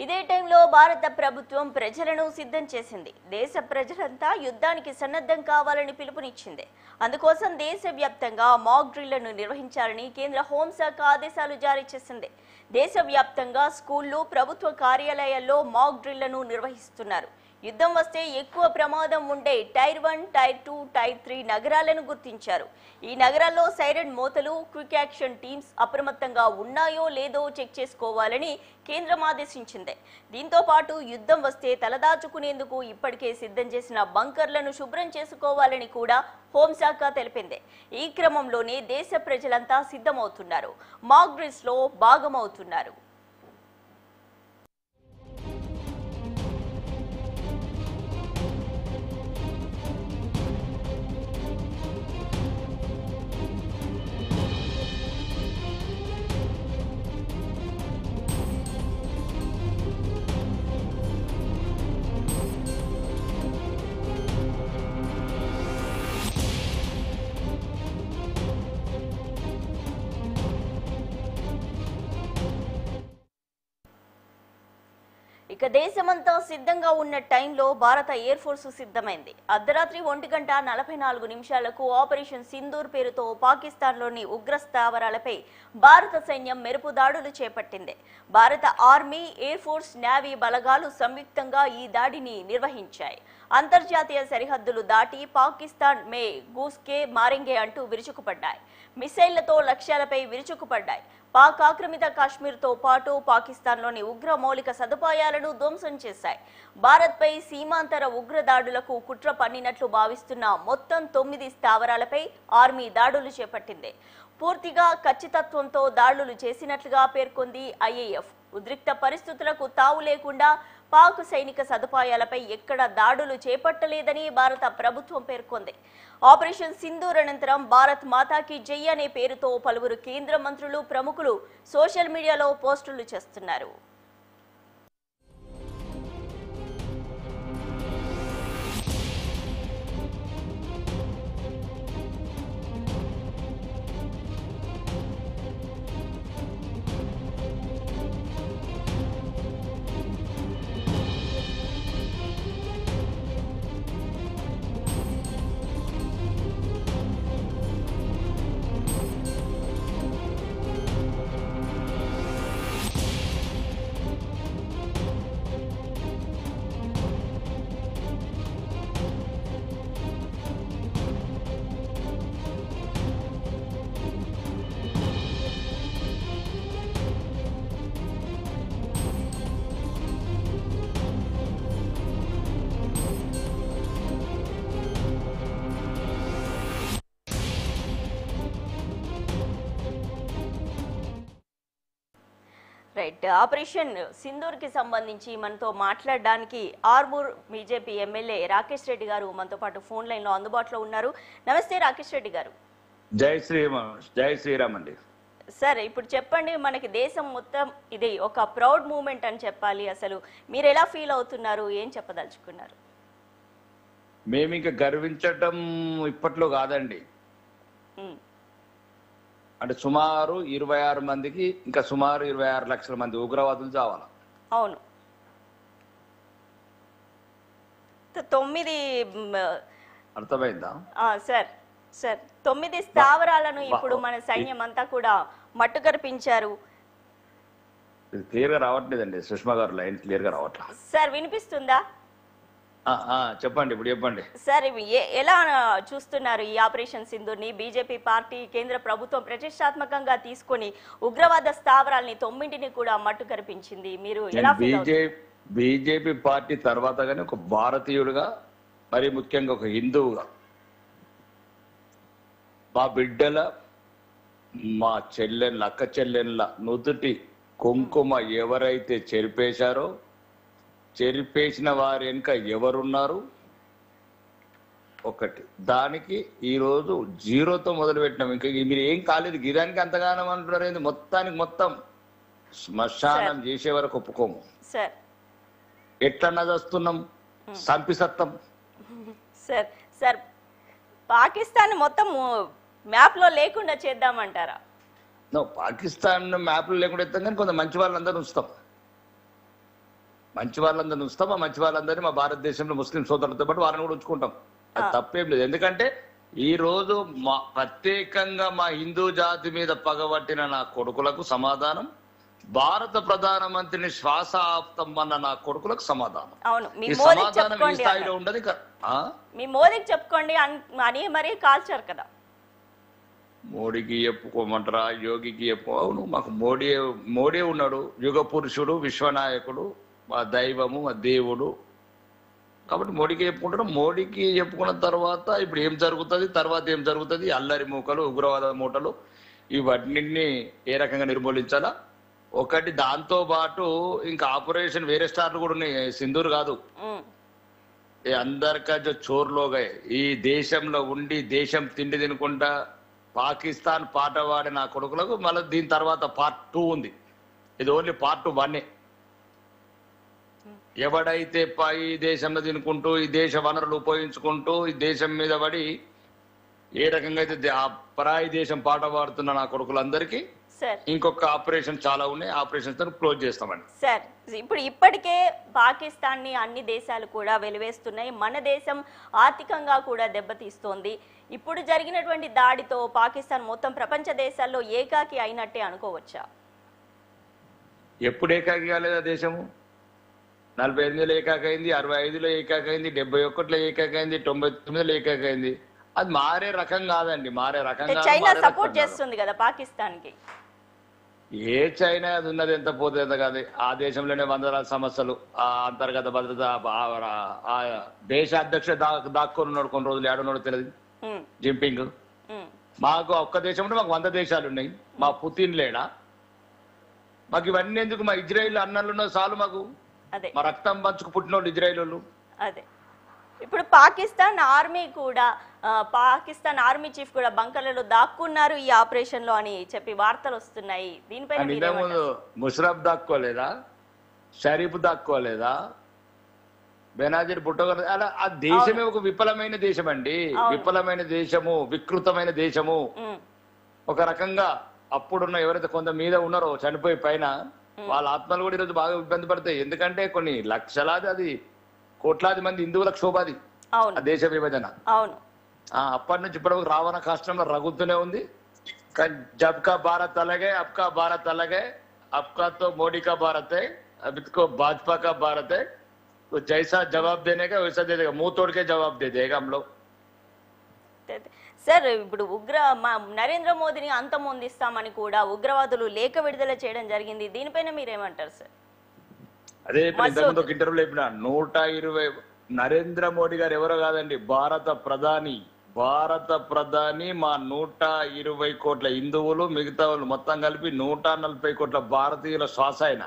ఇదే టైంలో భారత ప్రభుత్వం ప్రజలను సిద్ధం చేసింది. దేశ ప్రజలంతా యుద్ధానికి సన్నద్ధం కావాలని పిలుపునిచ్చింది. అందుకోసం దేశవ్యాప్తంగా మాక్ డ్రిల్లను నిర్వహించాలని కేంద్ర హోంశాఖ ఆదేశాలు జారీ చేసింది. దేశవ్యాప్తంగా స్కూళ్లు, ప్రభుత్వ కార్యాలయాల్లో మాక్ డ్రిల్లను నిర్వహిస్తున్నారు. యుద్ధం వస్తే ఎక్కువ ప్రమాదం ఉండే టైర్ 1, టైర్ 2, టైర్ 3 నగరాలను గుర్తించారు. ఈ నగరాల్లో సైరన్ మోతలు, క్విక్ యాక్షన్ టీమ్స్ అప్రమత్తంగా ఉన్నాయో లేదో చెక్ చేసుకోవాలని కేంద్రం ఆదేశించింది. దీంతో పాటు యుద్ధం వస్తే తలదాచుకునేందుకు ఇప్పటికే సిద్ధం చేసిన బంకర్లను శుభ్రం చేసుకోవాలని కూడా హోంశాఖ తెలిపింది. ఈ క్రమంలోనే దేశ ప్రజలంతా సిద్ధమవుతున్నారు, మాక్ డ్రిల్స్ లో భాగమవుతున్నారు. ఇక దేశమంతా సిద్ధంగా ఉన్న టైంలో భారత ఎయిర్ ఫోర్స్ సిద్ధమైంది. అర్ధరాత్రి 1:44 ఆపరేషన్ సింధూర్ పేరుతో పాకిస్తాన్లోని ఉగ్ర స్థావరాలపై భారత సైన్యం మెరుపు దాడులు చేపట్టింది. భారత ఆర్మీ, ఎయిర్ ఫోర్స్, నేవీ బలగాలు సంయుక్తంగా ఈ దాడిని నిర్వహించాయి. అంతర్జాతీయ సరిహద్దులు దాటి పాకిస్తాన్ మే గూస్కే మారింగే అంటూ విరుచుకుపడ్డాయి. మిసైళ్లతో లక్ష్యాలపై విరుచుకుపడ్డాయి. పాక్ ఆక్రమిత కాశ్మీర్తో పాటు పాకిస్తాన్లోని ఉగ్ర మౌలిక సదుపాయాలను ధ్వంసం చేశాయి. భారత్పై సీమాంతర ఉగ్రదాడులకు కుట్ర పన్నినట్లు భావిస్తున్న మొత్తం 9 స్థావరాలపై ఆర్మీ దాడులు చేపట్టింది. పూర్తిగా ఖచ్చితత్వంతో దాడులు చేసినట్లుగా పేర్కొంది ఐఏఎఫ్. ఉద్రిక్త పరిస్థితులకు తావు లేకుండా పాక్ సైనిక సదుపాయాలపై ఎక్కడ దాడులు చేపట్టలేదని భారత ప్రభుత్వం పేర్కొంది. ఆపరేషన్ సింధూర్ అనంతరం భారత్ మాతాకి జై అనే పేరుతో పలువురు కేంద్ర మంత్రులు, ప్రముఖులు సోషల్ మీడియాలో పోస్టులు చేస్తున్నారు. రైట్, ఆపరేషన్ సింధూర్ కి సంబంధించి మనతో మాట్లాడడానికి ఆర్మూర్ బీజేపీ ఎమ్మెల్యే రాకేష్ రెడ్డి గారు మనతో పాటు ఫోన్ లైన్ లో అందుబాటులో ఉన్నారు. నమస్తే రాకేష్ రెడ్డి గారు. జై శ్రీరామ్ అండి. సార్, ఇప్పుడు చెప్పండి, మనకి దేశం మొత్తం ఇది ఒక ప్రౌడ్ మూమెంట్ అని చెప్పాలి. అసలు మీరు ఎలా ఫీల్ అవుతున్నారు, ఏం చెప్పదలుచుకున్నారు? మేము ఇంకా గర్వించటం ఇప్పట్లో కాదండి. అంటే సుమారు 26 మందికి ఇంకా సుమారు 26 లక్షల మంది ఉగ్రవాదులు చావాలి. అవును, 9 అర్థమైందా సార్? సార్, 9 స్థావరాలను ఇప్పుడు మన సైన్యం అంతా కూడా మట్టుకరిపించారు. క్లియర్ గా రావట్లేదండి సుష్మా గారు, లైన్ క్లియర్ గా రావట్లేదు. సార్, వినిపిస్తుందా? చెప్పండి, ఇప్పుడు చెప్పండి సార్. ఎలా చూస్తున్నారు ఈ ఆపరేషన్ సింధూర్ ని? బీజేపీ పార్టీ, కేంద్ర ప్రభుత్వం ప్రతిష్టాత్మకంగా తీసుకొని ఉగ్రవాద స్థావరాలని 9ని కూడా మట్టు కనిపించింది. మీరు ఎలా? బీజేపీ పార్టీ తర్వాత కానీ ఒక భారతీయుడుగా, మరి ముఖ్యంగా ఒక హిందువుగా, మా బిడ్డల, మా చెల్లెళ్ళ, అక్క చెల్లెళ్ళ నుదుటి కుంకుమ ఎవరైతే చెరిపేశారో, చెరిపేసిన వారి వెనుక ఎవరున్నారు ఒకటి. దానికి ఈరోజు 0తో మొదలు పెట్టినాం. ఇంకా మీరు ఏం కాలేదు, గిరానికి అంతగానం అంటున్నారు. మొత్తానికి మొత్తం శ్మశానం చేసే వరకు ఒప్పుకోము. ఎట్లన్నా చేస్తున్నాం, సంపిసత్తం. సార్, పాకిస్తాన్ మొత్తం మ్యాప్ లో లేకుండా చేద్దామంటారా? పాకిస్తాన్ మ్యాప్ లో లేకుండా ఎత్తాం, కానీ కొంత మంచి వాళ్ళందరూ ఉంచుతాం. మంచి వాళ్ళందరినీ ఉంచుతాం, ఆ మంచి వాళ్ళందరినీ మా భారతదేశంలో ముస్లిం సోదరులతో పాటు వారిని కూడా ఉంచుకుంటాం. అది తప్పేం లేదు. ఎందుకంటే ఈ రోజు ప్రత్యేకంగా మా హిందూ జాతి మీద పగబట్టిన నా కొడుకులకు సమాధానం, భారత ప్రధానమంత్రిని శ్వాస ఆప్తమన్న నా కొడుకులకు సమాధానం. అవును, మీ ఈ మోదీకి సమాధానం ఈ చెప్పుకోండి స్థాయిలో ఉండదు. మీ మోదీకి చెప్పుకోండి అని మరీ కాల్చారు కదా. మోడీకి చెప్పుకోమంటారా, యోగికి అవును, మాకు మోడీ ఉన్నాడు, యుగ పురుషుడు, విశ్వనాయకుడు, మా దైవము, మా దేవుడు. కాబట్టి మోడీకి చెప్పుకుంటారు. మోడీకి చెప్పుకున్న తర్వాత ఇప్పుడు ఏం జరుగుతుంది, తర్వాత ఏం జరుగుతుంది, అల్లరి మూకలు, ఉగ్రవాద మూటలు, ఇవన్నీ ఏ రకంగా నిర్మూలించాలా. ఒకటి దాంతో పాటు ఇంకా ఆపరేషన్ వేరే స్టార్లు కూడా ఉన్నాయి, సింధూర్ కాదు. అందరికా చోర్లోగా ఈ దేశంలో ఉండి దేశం తిండి తినుకుంటా పాకిస్తాన్ పాట పాడే నా కొడుకులకు మళ్ళీ దీని తర్వాత పార్ట్ 2 ఉంది. ఇది ఓన్లీ పార్ట్ 1. ఎవడైతే ఈ దేశంలో తినుకుంటూ ఈ దేశ వనరులు ఉపయోగించుకుంటూ ఈ దేశం మీద పడి ఏ రకంగా అయితే ఆ పరాయి దేశం పాట పాడుతున్న నా కొడుకులందరికీ ఇంకొక ఆపరేషన్ చాలా ఉన్నాయి. ఆపరేషన్స్ క్లోజ్ చేస్తామండి. సార్, ఇప్పటికే పాకిస్తాన్ ని అన్ని దేశాలు కూడా వెలివేస్తున్నాయి. మన దేశం ఆర్థికంగా కూడా దెబ్బతీస్తోంది. ఇప్పుడు జరిగినటువంటి దాడితో పాకిస్తాన్ మొత్తం ప్రపంచ దేశాల్లో ఏకాకి అయినట్టే అనుకోవచ్చా? ఎప్పుడు ఏకాకి కాలేదా దేశము? 48లో ఏకాకైంది, 65లో ఏకాకైంది, 71లో ఏకాకైంది, 99లో ఏకాకైంది. అది మారే రకం కాదండి, మారే రకం. చైనా సపోర్ట్ చేస్తుంది కదా పాకిస్తాన్ కి. ఏ చైనా అది ఉన్నది ఎంత పోతే ఎంత కాదు. ఆ దేశంలోనే వందల సమస్యలు, ఆ అంతర్గత భద్రత, ఆ దేశ అధ్యక్షుడు దాక్కొని ఉన్నాడు కొన్ని రోజులు, ఏడున్నాడు తెలియదు జింపింగ్. మాకు ఒక్క దేశంలో మాకు 100 దేశాలు ఉన్నాయి. మా పుతిన్ లేడా? మాకు ఇవన్నీ ఎందుకు? మా ఇజ్రాయిల్ అన్నలు ఉన్న చాలు మాకు. మా రక్తం పంచుకు పుట్టిన వాళ్ళు ఇజ్రాయిల్ వాళ్ళు. అదే ఇప్పుడు పాకిస్తాన్ ఆర్మీ కూడా, పాకిస్తాన్ ఆర్మీ చీఫ్ కూడా బంకర్లలో దాక్కున్నారు ఈ ఆపరేషన్ లో అని చెప్పి వార్తలు వస్తున్నాయి. దీనిపైన ముషరఫ్ దాక్కోలేదా? షరీఫ్ దాక్కోలేదా? బెనాజీర్ బుట్టో అలా. ఆ దేశమే ఒక విఫలమైన దేశం అండి, విఫలమైన దేశము, వికృతమైన దేశము. ఒక రకంగా అప్పుడున్న ఎవరైతే కొంత మీద ఉన్నారో చనిపోయి పైన, వాళ్ళ ఆత్మలు కూడా ఈరోజు బాగా ఇబ్బంది పడతాయి. ఎందుకంటే కొన్ని లక్షలాది, అది కోట్లాది మంది హిందువుల క్షోభాది ఆ దేశ విభజన. అప్పటి నుంచి ఇప్పటివరకు రావణ కాష్టంలో రగుతూనే ఉంది. జబ్కా భారత్ అలాగే, అబ్కా భారత్ అలాగే, అబ్కా తో మోడీ కా భారత్ హై, అబ్కో భాజపా కా భారత్ హై. तो जैसा जवाब देने का वैसा दे देगा, मुंह तोड़ के जवाब दे देगा हम लोग. సార్, ఇప్పుడు నరేంద్ర మోదీని అంతమొందిస్తామని కూడా ఉగ్రవాదులు లేఖ విడుదల చేయడం జరిగింది. దీనిపైన మీరేమంటారు సార్? అదే ఇంతకుముందు ఒక ఇంటర్వ్యూలో చెప్పిన 120 నరేంద్ర మోడీ గారు ఎవరో కాదండి, భారత ప్రధాని మా 120 కోట్ల హిందువులు, మిగతా వాళ్ళు మొత్తం కలిపి 140 కోట్ల భారతీయుల శ్వాస ఆయన.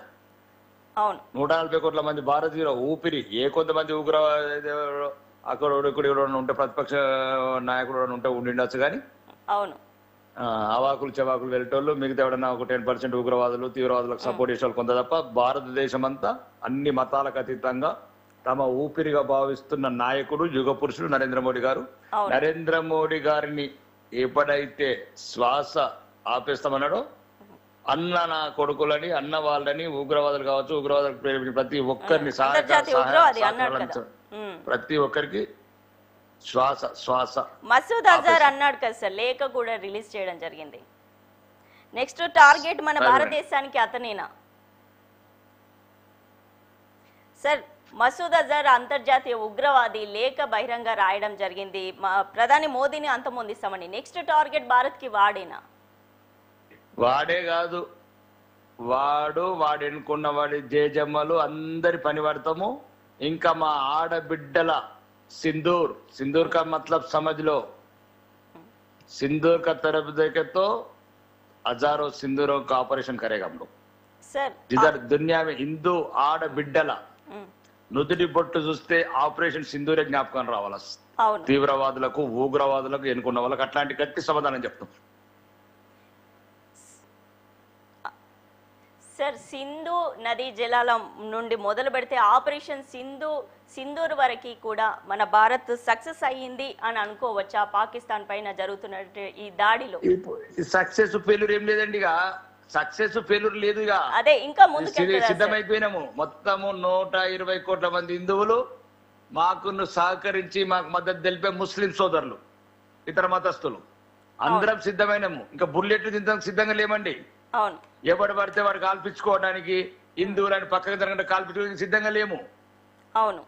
140 కోట్ల మంది భారతీయుల ఊపిరి. ఏ కొంతమంది ఉగ్రవాద అక్కడ ఉంటే ప్రతిపక్ష నాయకుడు ఉంటే ఉండిండొచ్చు కానీ, అవాకులు చెవాకులు వెళ్ళేటోళ్ళు, మిగతా ఎవడన్నా ఒక 10% ఉగ్రవాదులు, తీవ్రవాదులకు సపోర్ట్ చేసే వాళ్ళు కొంత తప్ప, భారతదేశం అంతా అన్ని మతాలకు అతీతంగా తమ ఊపిరిగా భావిస్తున్న నాయకుడు, యుగ పురుషుడు నరేంద్ర మోడీ గారు. నరేంద్ర మోడీ గారిని ఎప్పుడైతే శ్వాస ఆపేస్తామన్నాడో, అన్న నా కొడుకులని, అన్న వాళ్ళని, ఉగ్రవాదులు కావచ్చు, ఉగ్రవాదులకు ప్రేరేపించిన ప్రతి ఒక్కరిని, ప్రతి ఒక్కరికి శ్వాస. మసూద్ అజర్ అన్నాడు కదా సార్, లేఖ కూడా రిలీజ్ చేయడం జరిగింది. నెక్స్ట్ టార్గెట్ మన భారతదేశానికి అతనేనా సార్? మసూద్ అజర్ అంతర్జాతీయ ఉగ్రవాది, లేఖ బహిరంగ రాయడం జరిగింది. ప్రధాని మోదీని అంతమొందిస్తామని. నెక్స్ట్ టార్గెట్ భారత్ కి వాడేనా? వాడే కాదు, వాడు ఎన్నుకున్న వాడి జేజమ్మలు అందరి పని పడతాము. ఇంకా మా ఆడబిడ్డల सिंदूर का मतलब समझ लो, सिंदूर का तरफ देखे तो हजारों सिंदूरों का ऑपरेशन करेगा हम लोग सर. जिधर दुनिया में हिंदू आड़ बिड्डला నుదుటి బొట్టు చూస్తే ఆపరేషన్ సింధూరే జ్ఞాపకం రావాల. తీవ్రవాదులకు, ఉగ్రవాదులకు, ఎన్నుకున్న వాళ్ళకి అట్లాంటి గట్టి సమాధానం చెప్తాం. సార్, సింధు నదీ జలాల నుండి మొదలు పెడితే ఆపరేషన్ సింధూర్ వరకు కూడా మన భారత్ సక్సెస్ అయ్యింది అని అనుకోవచ్చా? పాకిస్తాన్ పైన జరుగుతున్న ఈ దాడిలో సక్సెస్ ఫెయిల్యూర్ ఏం లేదండి. ఇక సక్సెస్ ఫెయిల్యూర్ లేదుగా. అదే ఇంకా ముందుకు సిద్ధమైపోయినాము. మొత్తము 120 కోట్ల మంది హిందువులు మాకు సహకరించి మాకు మద్దతు తెలిపే ముస్లిం సోదరులు, ఇతర మతస్థులు అందరం సిద్ధమైనము. ఇంకా బుల్లెట్లు తింటానికి సిద్ధంగా లేమండి. అవును, ఎవడు పడితే వాడు కాల్పించుకోవడానికి, హిందువులని పక్కకు జరగకుండా కాల్పించుకోవడానికి సిద్ధంగా లేము. అవును,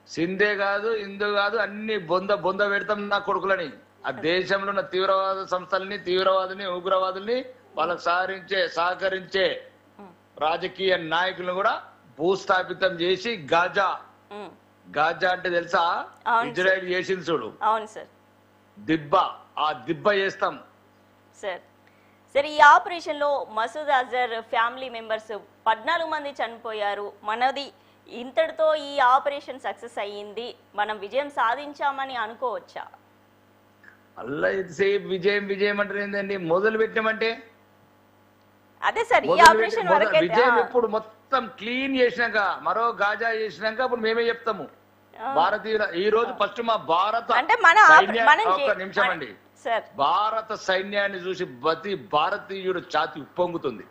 సింధే కాదు, హిందూ కాదు, అన్ని బొంద పెడతాం నా కొడుకులని. ఆ దేశంలో ఉన్న తీవ్రవాద సంస్థలని, తీవ్రవాదుల్ని, ఉగ్రవాదుల్ని వాళ్ళకు సహకరించే రాజకీయ నాయకులను కూడా భూస్థాపితం చేసి గాజా అంటే తెలుసా, ఇజ్రాయెల్ చేసింది చూడు. అవును సార్, దిబ్బ చేస్తాం సార్. సరే, ఈ ఆపరేషన్ లో మసూద్ అజర్ ఫ్యామిలీ మెంబర్స్ 14 మంది చనిపోయారు. మనది ఇంతటితో ఈ ఆపరేషన్ సక్సెస్ అయ్యింది, మనం విజయం సాధించామని అనుకోవచ్చా? అల్లా ఎంతసేపు విజయం అంటే ఏంటండి, మొదలు పెట్టామంటే అదే సార్, ఈ ఆపరేషన్ వరకే విజయం. ఎప్పుడు మొత్తం క్లీన్ చేసినాక, మరో గాజా చేసినాక అప్పుడు మేమే చెప్తాము. భారతీయుల ఈ రోజు ఫస్ట్ మా భారత ఒక్క నిమిషం అండి, భారత సైన్యాన్ని చూసి ప్రతి భారతీయుడు ఛాతి ఉప్పొంగుతుంది.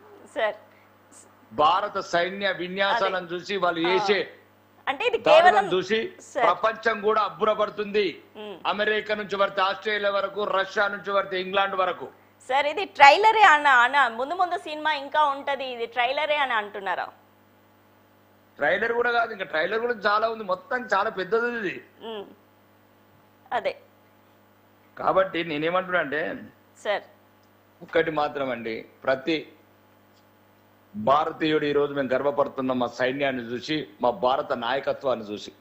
భారత సైన్య విన్యాసాలను చూసి వాళ్ళు చేసే దాడులను చూసి ప్రపంచం కూడా అబ్బురపడుతుంది. అమెరికా నుంచి పడితే ఆస్ట్రేలియా వరకు, రష్యా నుంచి పడితే ఇంగ్లాండ్ వరకు. సార్, ఇది ట్రైలరే అన్న ముందు సినిమా ఇంకా ఉంటది, ఇది ట్రైలరే అని అంటున్నారా? ట్రైలర్ కూడా కాదు, ఇంకా ట్రైలర్ కూడా చాలా ఉంది, మొత్తం చాలా పెద్దది ఇది. అదే కాబట్టి నేనేమంటున్నా అంటే సార్, ఒక్కటి మాత్రం అండి, ప్రతి భారతీయుడు ఈ రోజు మేము గర్వపడుతున్నాం మా సైన్యాన్ని చూసి, మా భారత నాయకత్వాన్ని చూసి.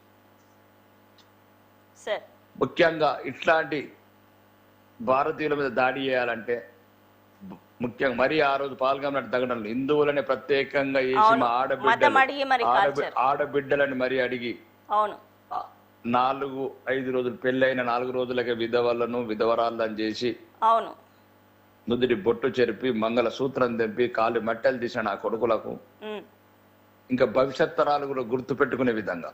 ముఖ్యంగా ఇట్లాంటి భారతీయుల మీద దాడి చేయాలంటే ముఖ్యంగా మరి ఆ రోజు పాల్గొన్న తగ్గడంలో హిందువులని ప్రత్యేకంగా వేసి మా ఆడబిడ్డలని మరి అడిగి 4-5 రోజులు పెళ్ళైన 4 రోజులకే విధవలను విధవరాళ్ళని చేసి నుదుటి బొట్టు చెరిపి మంగళ సూత్రం తెంపి కాలు మట్టెలు తీసిన నా కొడుకులకు ఇంకా భవిష్యత్ తరాలు కూడా గుర్తు పెట్టుకునే విధంగా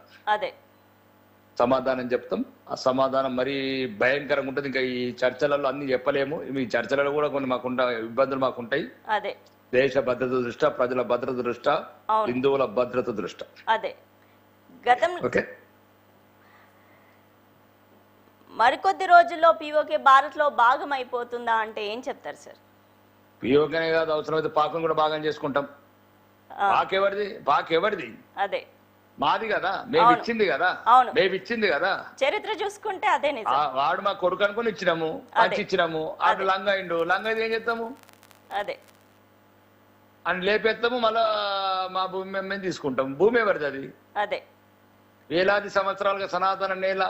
సమాధానం చెప్తాం. ఆ సమాధానం మరీ భయంకరంగా ఉంటుంది. ఇంకా ఈ చర్చలలో అన్ని చెప్పలేము. ఈ చర్చలలో కూడా కొన్ని ఇబ్బందులు మాకుంటాయి. దేశ భద్రత దృష్ట్యా, ప్రజల భద్రత దృష్ట్యా, హిందువుల భద్రత దృష్ట్యా. మరికొద్ది రోజుల్లో పీఓకే భారత్ లో భాగం అయిపోతుందా అంటే ఏం చెప్తారు సార్? పీఓకేనే కాదు, అవసరమైతే పాకం కూడా భాగం చేసుకుంటాం. పాకెవరిది? అదే మాది కదా, మేము ఇచ్చింది కదా. చరిత్ర చూసుకుంటే అదే నిజం. వాడు మా కొడుకు అనుకుని ఇచ్చినాము, ఇచ్చినాము. అటు లంగైండు, లంగైంది ఏం చేస్తాము, అదే అని లేపేస్తాము. మళ్ళా మా భూమి మేము తీసుకుంటాం. భూమి ఎవరిది? అది అదే వేలాది సంవత్సరాలుగా సనాతన నేల,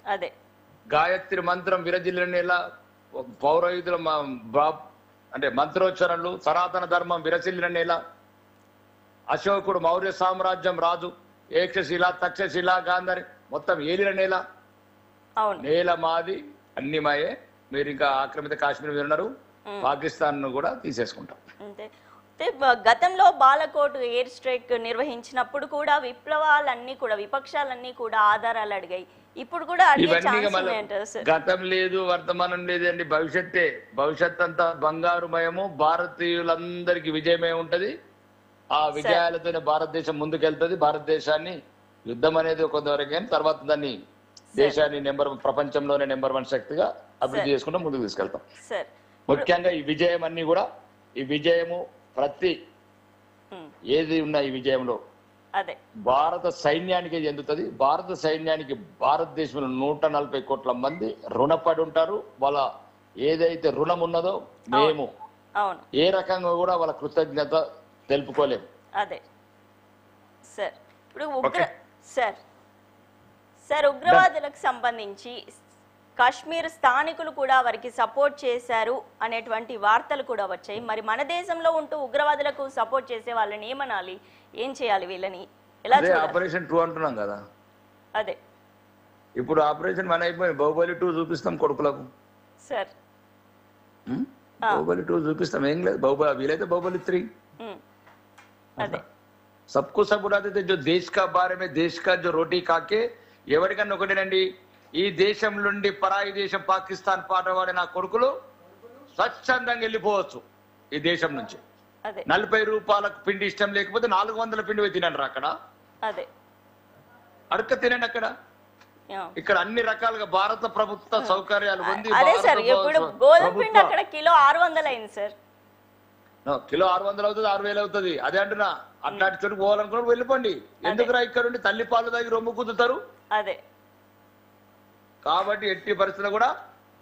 అదే గాయత్రి మంత్రం విరజిల్లిన నేల, పౌరయుధుల అంటే మంత్రోచ్చరణలు, సనాతన ధర్మం విరసిల్లిన నేల, అశోకుడు మౌర్య సామ్రాజ్యం రాజు, ఏకశిల, తక్షశిల, గాంధారి మొత్తం ఏలిన నేల. నేల మాది, అన్ని మాయే. మీరు ఇంకా ఆక్రమిత కాశ్మీర్ మీద ఉన్నారు, పాకిస్తాన్ ను కూడా తీసేసుకుంటాం. గతంలో బాలకోట్ ఎయిర్ స్ట్రైక్ నిర్వహించినప్పుడు కూడా విపక్షాలన్నీ కూడా ఆధారాలు అడిగాయి. ఇప్పుడు కూడా గతం లేదు, వర్తమానం లేదండి, భవిష్యత్ అంతా బంగారుమయము. భారతీయులందరికీ విజయమే ఉంటది. ఆ విజయాలతోనే భారతదేశం ముందుకెళ్తుంది. భారతదేశాన్ని యుద్ధం అనేది కొంతవరకే, తర్వాత దాన్ని దేశాన్ని ప్రపంచంలోనే నెంబర్ 1 శక్తిగా అభివృద్ధి చేసుకుంటూ ముందుకు తీసుకెళ్తాం. ముఖ్యంగా ఈ విజయం అన్ని కూడా, ఈ విజయము ప్రతి ఏది ఉన్నా ఈ విజయంలో భారత సైన్యానికి చెందుతుంది. భారత సైన్యానికి భారతదేశంలో 140 కోట్ల మంది రుణపడి ఉంటారు. వాళ్ళ ఏదైతే రుణం ఉన్నదో మేము ఏ రకంగా కూడా వాళ్ళ కృతజ్ఞత తెలుపుకోలేము. అదే సార్, ఇప్పుడు ఉగ్రవాదులకు సంబంధించి కాశ్మీర్ స్థానికులు కూడా వారికి సపోర్ట్ చేశారు అనేటువంటి వార్తలు కూడా వచ్చాయి. మరి మన దేశంలో ఉంటూ ఉగ్రవాదులకు సపోర్ట్ చేసే వాళ్ళని ఏమనాలి, ఏం చేయాలి, వీళ్ళని ఎలా? ఆపరేషన్ 2 అంటున్నాం కదా. అదే ఇప్పుడు ఆపరేషన్ 1 అయిపోయింది. బాహుబలి 2 చూపిస్తాం కొడుకులకు సార్. బాహుబలి 2 చూపిస్తాం, ఏం లేదు. వీలైతే బాహుబలి 3. అదే सबको सब उड़ाते थे जो देश का बारे में, देश का जो रोटी కాకే. ఎవరికన్నా ఒకటేనండి, ఈ దేశం నుండి పరాయి దేశం పాకిస్తాన్ పాట పాడిన కొడుకులు స్వచ్ఛందంగా వెళ్ళిపోవచ్చు ఈ దేశం నుంచి. అదే 40 రూపాయలకు పిండి ఇష్టం లేకపోతే 400 పిండి పోయి తినండి అక్కడ, అదే అడక తినండి అక్కడ. ఇక్కడ అన్ని రకాలుగా భారత ప్రభుత్వ సౌకర్యాలు ఉంది. అదే సార్, ఇప్పుడు గోధుమ పిండి అక్కడ కిలో 600 అయింది సార్. కిలో 600 అవుతుంది, 6000 అవుతుంది. అదే అంటున్నా, అట్లాంటి చోటు పోవాలనుకున్నాడు వెళ్ళిపోండి. ఎందుకురా ఇక్కడ ఉండి తల్లి పాలు తాగి రొమ్ము కుదుతారు. అదే కాబట్టి ఎట్టి పరిస్థితుల్లో కూడా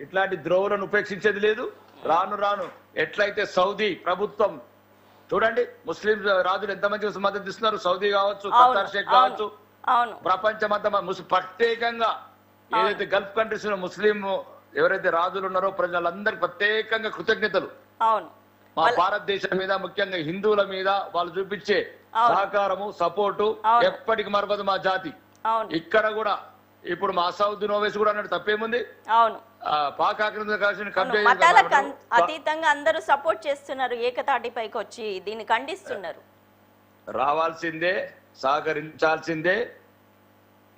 ఇట్లాంటి ద్రోవులను ఉపేక్షించేది లేదు. రాను రాను ఎట్లయితే సౌదీ ప్రభుత్వం చూడండి, ముస్లిం రాజులు ఎంత మంచి మద్దతు ఇస్తున్నారు. సౌదీ కావచ్చు, ఖతార్ షేక్ కావచ్చు, ప్రపంచమంతా ప్రత్యేకంగా ఏదైతే గల్ఫ్ కంట్రీస్ లో ముస్లిం ఎవరైతే రాజులు ఉన్నారో ప్రజలందరికీ ప్రత్యేకంగా కృతజ్ఞతలు. మా భారతదేశం మీద, ముఖ్యంగా హిందువుల మీద వాళ్ళు చూపించే సహకారము, సపోర్టు ఎప్పటికి మరవదు మా జాతి. ఇక్కడ కూడా ఇప్పుడు మా అసౌద్దీన్ ఓవైసీ కూడా అన్నట్టు తప్పేముంది. పాక్ అతీతంగా అందరూ సపోర్ట్ చేస్తున్నారు, ఏకతాటిపైకి వచ్చి దీన్ని ఖండిస్తున్నారు. రావాల్సిందే, సహకరించాల్సిందే.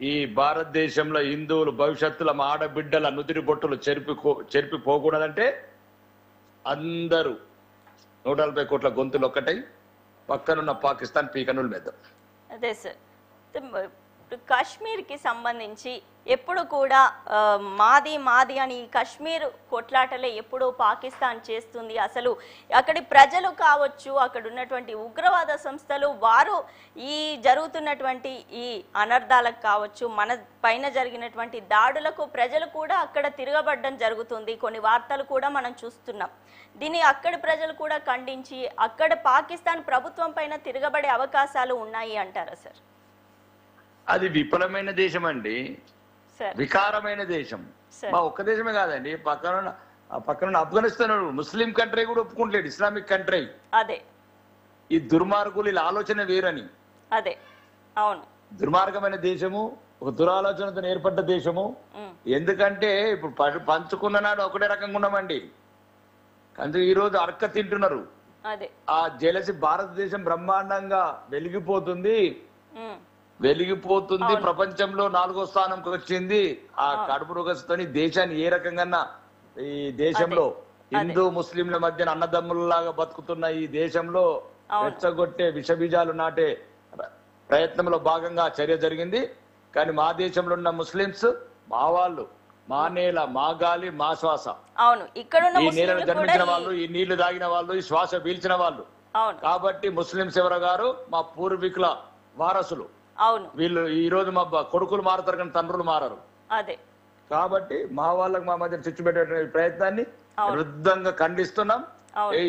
ఈ భారతదేశంలో హిందువులు భవిష్యత్తులో మా ఆడబిడ్డల నుదిరి బొట్టులు చెరిపిపోకూడదంటే అందరూ 140 కోట్ల గొంతులు ఒక్కటై పక్కనున్న పాకిస్తాన్ పీకనులు మెద్దాం. అదే సార్, కాశ్మీర్కి సంబంధించి ఎప్పుడు కూడా మాది మాది అని కాశ్మీర్ కొట్లాటలే ఎప్పుడు పాకిస్తాన్ చేస్తుంది. అసలు అక్కడి ప్రజలు కావచ్చు, అక్కడ ఉన్నటువంటి ఉగ్రవాద సంస్థలు వారు ఈ జరుగుతున్నటువంటి ఈ అనర్థాలకు కావచ్చు, మన పైన జరిగినటువంటి దాడులకు ప్రజలు కూడా అక్కడ తిరగబడడం జరుగుతుంది. కొన్ని వార్తలు కూడా మనం చూస్తున్నాం. దీన్ని అక్కడి ప్రజలు కూడా ఖండించి అక్కడ పాకిస్తాన్ ప్రభుత్వం పైన తిరగబడే అవకాశాలు ఉన్నాయి అంటారా సార్? అది విఫలమైన దేశం అండి, వికారమైన దేశం. మా ఒక్క దేశమే కాదండి, పక్కన ఆఫ్ఘనిస్తాన్ ముస్లిం కంట్రీ కూడా ఒప్పుకుంటలేడు, ఇస్లామిక్ కంట్రీ. అదే ఈ దుర్మార్గులు ఇలా ఆలోచన వేరని. అదే అవును, దుర్మార్గమైన దేశము, ఒక దురాలోచనతో ఏర్పడ్డ దేశము. ఎందుకంటే ఇప్పుడు పంచుకున్న నాడు ఒకటే రకంగా ఉన్నామండి, అందుకు ఈ రోజు అరక్క తింటున్నారు. ఆ జలసి భారతదేశం బ్రహ్మాండంగా వెలిగిపోతుంది, ప్రపంచంలో 4వ స్థానంకి వచ్చింది. ఆ కడుపు రోగస్తోని దేశాన్ని ఏ రకంగా ఈ దేశంలో హిందూ ముస్లింల మధ్యన అన్నదమ్ములలాగా బతుకుతున్న ఈ దేశంలో రెచ్చగొట్టే విషబీజాలు నాటే ప్రయత్నంలో భాగంగా చర్య జరిగింది. కానీ మా దేశంలో ఉన్న ముస్లింస్ మా వాళ్ళు, మా నేల, మా గాలి, మా శ్వాస. ఈ నేలను జన్మించిన వాళ్ళు, ఈ నీళ్లు తాగిన వాళ్ళు, ఈ శ్వాస పీల్చిన వాళ్ళు. కాబట్టి ముస్లింస్ ఎవరు గారు మా పూర్వీకుల వారసులు. వీళ్ళు ఈ రోజు మా కొడుకులు మారుతారు కానీ తండ్రులు మారరు. కాబట్టి మా వాళ్ళకు మా మధ్య చిచ్చు పెట్టే ప్రయత్నాన్ని వృద్ధంగా ఖండిస్తున్నాం.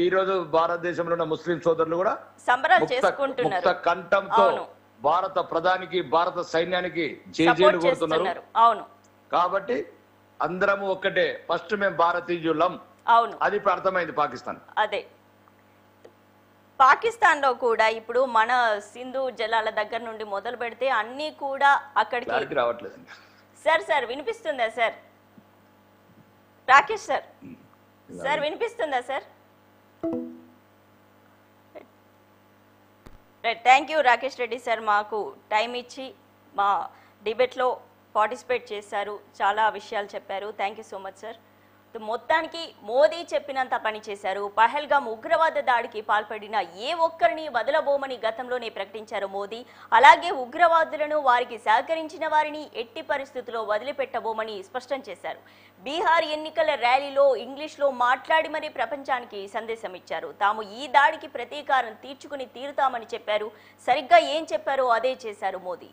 ఈ రోజు భారతదేశంలో ఉన్న ముస్లిం సోదరులు కూడా ముక్త కంఠంతో భారత ప్రధానికి, భారత సైన్యానికి జేజేలు కొడుతున్నారు. కాబట్టి అందరము ఒక్కటే, ఫస్ట్ మేము భారతీయులం. అది ఇప్పుడు అర్థమైంది పాకిస్తాన్. అదే పాకిస్తాన్ లో కూడా ఇప్పుడు మన సింధు జలాల దగ్గర నుండి మొదలు పెడితే అన్ని కూడా అక్కడికి రావట్లేదు. సార్ వినిపిస్తుందా సార్? రాకేష్ సార్ వినిపిస్తుందా sir? Thank you Rakesh Reddy sir, మాకు టైం ఇచ్చి మా డిబేట్లో పార్టిసిపేట్ చేశారు, చాలా విషయాలు చెప్పారు. Thank you so much sir. మొత్తానికి మోదీ చెప్పినంత పని చేశారు. పహల్గామ్ ఉగ్రవాద దాడికి పాల్పడిన ఏ ఒక్కరిని వదలబోమని గతంలోనే ప్రకటించారు మోదీ. అలాగే ఉగ్రవాదులను, వారికి సహకరించిన వారిని ఎట్టి పరిస్థితుల్లో వదిలిపెట్టబోమని స్పష్టం చేశారు. బీహార్ ఎన్నికల ర్యాలీలో ఇంగ్లీష్లో మాట్లాడి మరీ ప్రపంచానికి సందేశం ఇచ్చారు. తాము ఈ దాడికి ప్రతీకారం తీర్చుకుని తీరుతామని చెప్పారు. సరిగ్గా ఏం చెప్పారో అదే చేశారు మోదీ.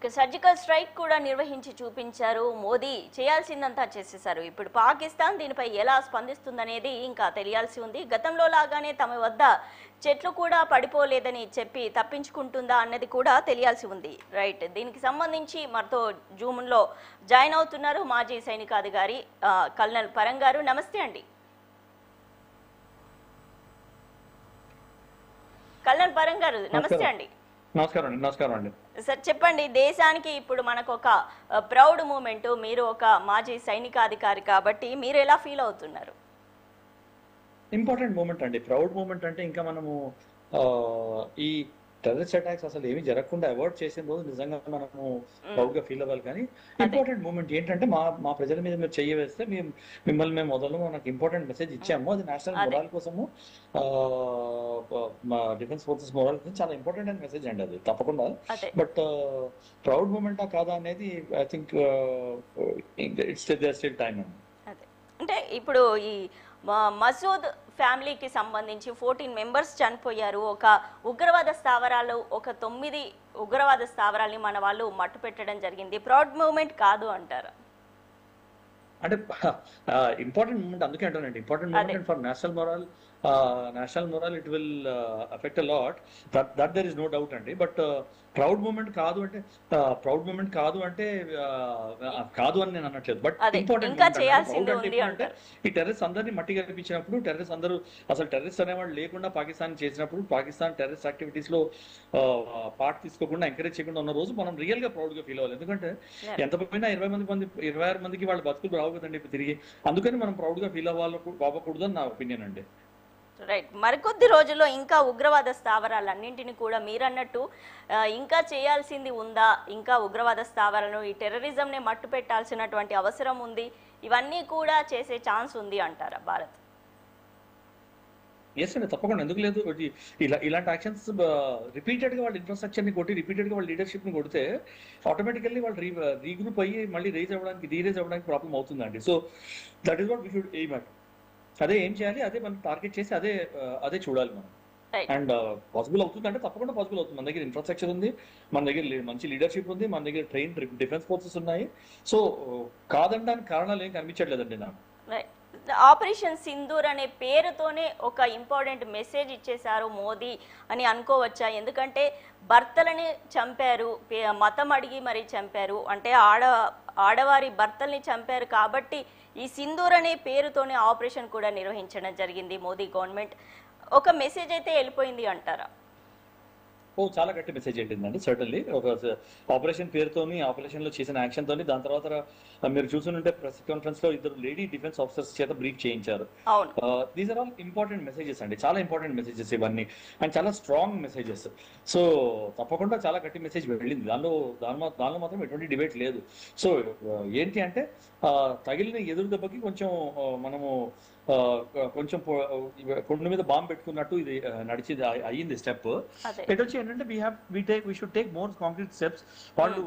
ఇక సర్జికల్ స్ట్రైక్ కూడా నిర్వహించి చూపించారు. మోదీ చేయాల్సిందంతా చేసేశారు. ఇప్పుడు పాకిస్తాన్ దీనిపై ఎలా స్పందిస్తుందనేది ఇంకా తెలియాల్సి ఉంది. గతంలో లాగానే తమ వద్ద చెట్లు కూడా పడిపోలేదని చెప్పి తప్పించుకుంటుందా అన్నది కూడా తెలియాల్సి ఉంది. రైట్, దీనికి సంబంధించి మనతో జూమ్లో జాయిన్ అవుతున్నారు మాజీ సైనికాధికారి కల్నల్ పరంగ్ గారు. నమస్తే అండి. కల్నల్ పరంగ్ గారు నమస్తే అండి. నమస్కారం అండి. సార్ చెప్పండి, దేశానికి ఇప్పుడు మనకు ఒక ప్రౌడ్ మూమెంట్, మీరు ఒక మాజీ సైనికాధికారి కాబట్టి మీరు ఎలా ఫీల్ అవుతున్నారు? ఇంపార్టెంట్ మూమెంట్ అండి, ప్రౌడ్ మూమెంట్. అంటే ఇంకా మనము ఈ టెర్రరిస్ట్ అటాక్స్ అసలు ఏమి జరగకుండా అవాయిడ్ చేసిన రోజు నిజంగా మనము ప్రౌడ్ గా ఫీల్ అవ్వాలి. కానీ ఇంపార్టెంట్ మూమెంట్ ఏంటంటే మా ప్రజల మీద మీరు చెయ్యి వేస్తే మిమ్మల్ని మేము మొదలు మనకు ఇంపార్టెంట్ మెసేజ్ ఇచ్చాము. అది నేషనల్ మొరాల్ కోసము, మా డిఫెన్స్ ఫోర్సెస్ మొరాల్ కోసం చాలా ఇంపార్టెంట్ అయిన మెసేజ్ అండి అది తప్పకుండా. బట్ ప్రౌడ్ మూమెంటా కాదా అనేది I think it's still time అండి. అంటే ఇప్పుడు ఈ మసూద్ ఫ్యామిలీకి సంబంధించి 14 మెంబర్స్ చనిపోయారు. ఒక ఉగ్రవాద స్థావరాలు, ఒక 9 ఉగ్రవాద స్థావరాలని మన వాళ్ళు మట్టు పెట్టడం జరిగింది. ప్రౌడ్ మూమెంట్ కాదు అంటారా? అంటే ఇంపార్టెంట్ మూమెంట్, అందుకే అంటానండి important moment for national morale. It will affect a lot, that there is no doubt అండి. బట్ ప్రౌడ్ మూమెంట్ కాదు అంటే కాదు అని నేను అనట్లేదు. బట్ ఇంపార్టెంట్ ఈ టెర్రరిస్ట్ అందరినీ మట్టి కనిపించినప్పుడు, టెర్రరిస్ట్ అందరూ అసలు టెర్రరిస్ట్ అనేవాళ్ళు లేకుండా పాకిస్తాన్ చేసినప్పుడు, పాకిస్తాన్ టెర్రరిస్ట్ యాక్టివిటీస్ లో పార్ట్ తీసుకోకుండా ఎంకరేజ్ చేయకుండా ఉన్న రోజు మనం రియల్ గా ప్రౌడ్ గా ఫీల్ అవ్వాలి. ఎందుకంటే ఎంత పోయినా 26 మందికి వాళ్ళ బతుకులు రావు కదండి ఇప్పుడు తిరిగి. అందుకని మనం ప్రౌడ్ గా ఫీల్ అవ్వకూడదు అని నా ఒపీనియన్ అండి. రైట్, మరికొద్ది రోజుల్లో ఇంకా ఉగ్రవాద స్థావరాలన్నింటినీ కూడా మీరన్నట్టు ఇంకా చేయాల్సింది ఉందా? ఇంకా ఉగ్రవాద స్థావరాలను, ఈ టెర్రరిజంని మట్టు పెట్టాల్సినటువంటి అవసరం ఉంది. ఇవన్నీ కూడా చేసే ఛాన్స్ ఉంది అంటారా భారత్? ఎస్ అండి, తప్పకుండా, ఎందుకు లేదు. ఇలాంటి యాక్షన్స్ రిపీటెడ్ గా వాళ్ళ ఇన్ఫ్రాస్ట్రక్చర్ ని కొట్టి, రిపీటెడ్ గా వాళ్ళ లీడర్షిప్ ని కొడితే ఆటోమేటికల్లీ వాళ్ళు రీగ్రూప్ అయ్యి మళ్ళీ రీరేజ్ అవ్వడానికి ప్రాబ్లం అవుతుందండి. So that is what we should aim at. అదే ఏం చేయాలి, అదే మనం టార్గెట్ చేసి అదే చూడాలి మనం. అండ్ పాసిబుల్ అవుతుంది అంటే తప్పకుండా పాసిబుల్ అవుతుంది. మన దగ్గర ఇన్ఫ్రాస్ట్రక్చర్ ఉంది, మన దగ్గర మంచి లీడర్షిప్ ఉంది, మన దగ్గర ట్రైన్ డిఫెన్స్ ఫోర్సెస్ ఉన్నాయి. సో కాదనడానికి కారణాలు ఏం కనిపించట్లేదండి నాకు. ఆపరేషన్ సింధూర్ అనే పేరుతోనే ఒక ఇంపార్టెంట్ మెసేజ్ ఇచ్చేశారు మోదీ అని అనుకోవచ్చా? ఎందుకంటే భర్తలని చంపారు, మతం అడిగి మరీ చంపారు, అంటే ఆడవారి భర్తల్ని చంపారు కాబట్టి ఈ సింధూర్ అనే పేరుతోనే ఆపరేషన్ కూడా నిర్వహించడం జరిగింది మోదీ గవర్నమెంట్. ఒక మెసేజ్ అయితే వెళ్ళిపోయింది అంటారా? చాలా గట్టి మెసేజ్ ఏంటిందండి. సర్టన్లీ ఒక ఆపరేషన్ పేరుతోని, ఆపరేషన్ లో చేసిన యాక్షన్ తోని, దాని తర్వాత మీరు చూసుకుంటే ప్రెస్ కాన్ఫరెన్స్ లో 2 లేడీ డిఫెన్స్ ఆఫీసర్స్ చేత బ్రీఫ్ చేయించారు. These are all important messages అండి, చాలా ఇంపార్టెంట్ మెసేజెస్ ఇవన్నీ, అండ్ చాలా స్ట్రాంగ్ మెసేజెస్. సో తప్పకుండా చాలా గట్టి మెసేజ్ వెళ్ళింది. దానిలో మాత్రం ఎటువంటి డిబేట్ లేదు. సో ఏంటి అంటే తగిలిన ఎదురు దెబ్బకి కొంచెం మనము కొంచెం కొండ మీద బాంబు పెట్టుకున్నట్టు ఇది నడిచింది, అయ్యింది స్టెప్. ఇటు వచ్చి ఏంటంటే we should take more concrete steps. వాళ్ళు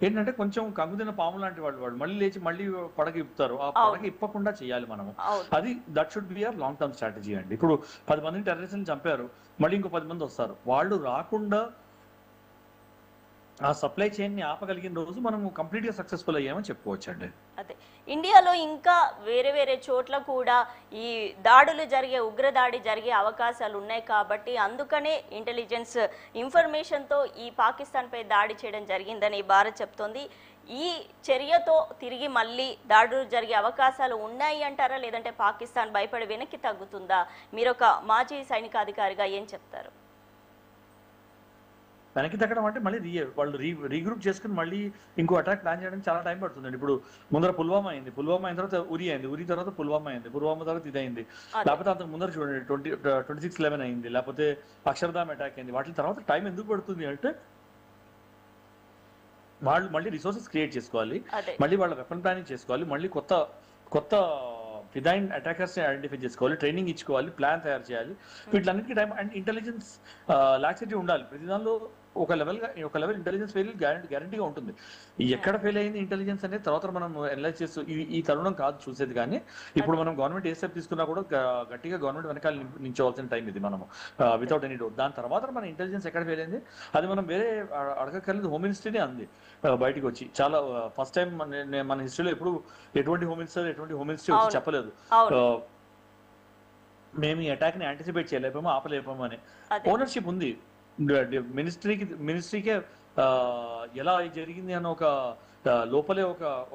ఏంటంటే కొంచెం కంగుదిన పాము లాంటి వాళ్ళు మళ్ళీ లేచి మళ్ళీ పడగ ఇప్పుతారు. ఆ పడగ ఇప్పకుండా చేయాలి మనము. అది that should be our long term strategy అండి. ఇప్పుడు 10 మందిని టెర్రరిస్ట్ని చంపారు, మళ్ళీ ఇంకో 10 మంది వస్తారు. వాళ్ళు రాకుండా ఆ సప్లై చైన్ ని ఆపగలిగిన రోజు మనం కంప్లీట్ గా సక్సెస్ఫుల్ అయ్యామని చెప్పుకోవచ్చు అండి. అదే, ఇండియాలో ఇంకా వేరే చోట్ల కూడా ఈ దాడులు జరిగే, ఉగ్రదాడి జరిగే అవకాశాలు ఉన్నాయి కాబట్టి అందుకనే ఇంటెలిజెన్స్ ఇన్ఫర్మేషన్ తో ఈ పాకిస్తాన్ పై దాడి చేయడం జరిగిందని భారత్ చెప్తోంది. ఈ చర్యతో తిరిగి మళ్ళీ దాడులు జరిగే అవకాశాలు ఉన్నాయి అంటారా, లేదంటే పాకిస్తాన్ భయపడి వెనక్కి తగ్గుతుందా? మీరు ఒక మాజీ సైనికాధికారిగా ఏం చెప్తారు? వెనక్కి తగ్గడం అంటే మళ్ళీ వాళ్ళు రీగ్రూప్ చేసుకుని మళ్ళీ ఇంకో అటాక్ ప్లాన్ చేయడానికి చాలా టైం పడుతుందండి. ఇప్పుడు ముందర పుల్వామా అయింది, పుల్వామా అయిన తర్వాత ఉరి అయింది, ఉరి తర్వాత పుల్వామా అయింది, పుల్వామా తర్వాత ఇది అయింది. లేకపోతే అంతకు ముందర చూడండి 26/11 అయింది, లేకపోతే అక్షర్ధామ్ అటాక్ అయింది. వాటి తర్వాత టైం ఎందుకు పడుతుంది అంటే వాళ్ళు మళ్ళీ రిసోర్సెస్ క్రియేట్ చేసుకోవాలి, మళ్ళీ వాళ్ళ వెపన్ ప్లానింగ్ చేసుకోవాలి, మళ్ళీ కొత్త ఫిదైన్ అటాకర్స్ ఐడెంటిఫై చేసుకోవాలి, ట్రైనింగ్ ఇచ్చుకోవాలి, ప్లాన్ తయారు చేయాలి. వీటిలన్నిటికీ టైం అండ్ ఇంటెలిజెన్స్ లాక్సిటీ ఉండాలి. ప్రతి దానిలో ఒక లెవెల్ ఇంటెలిజెన్స్ ఫెయిల్ గ్యారంటీగా ఉంటుంది. ఎక్కడ ఫెయిల్ అయింది ఇంటెలిజెన్స్ అనేది తర్వాత మనం అనలైజ్ చేస్తూ ఈ తరుణం కాదు చూసేది. కానీ ఇప్పుడు మనం గవర్నమెంట్ ఏ స్టెప్ తీసుకున్నా కూడా గట్టిగా గవర్నమెంట్ వెనకాల నించోవాల్సిన టైం ఇది మనము వితౌట్ ఎనీ డౌట్. దాని తర్వాత మన ఇంటెలిజెన్స్ ఎక్కడ ఫెయిల్ అయింది అది మనం వేరే అడగక్కర్లేదు. హోమ్ మినిస్ట్రీనే అంది బయటకు వచ్చి. చాలా ఫస్ట్ టైం మన హిస్టరీలో ఎప్పుడు ఎటువంటి హోమ్ మినిస్ట్రీ వచ్చి చెప్పలేదు మేము ఈ అటాక్ ని యాంటిసిపేట్ చేయలేకపోయాము, ఆపలేకపోయాము అని. ఓనర్షిప్ ఉంది మినిస్ట్రీకే. ఎలా జరిగింది అన్న ఒక లోపలే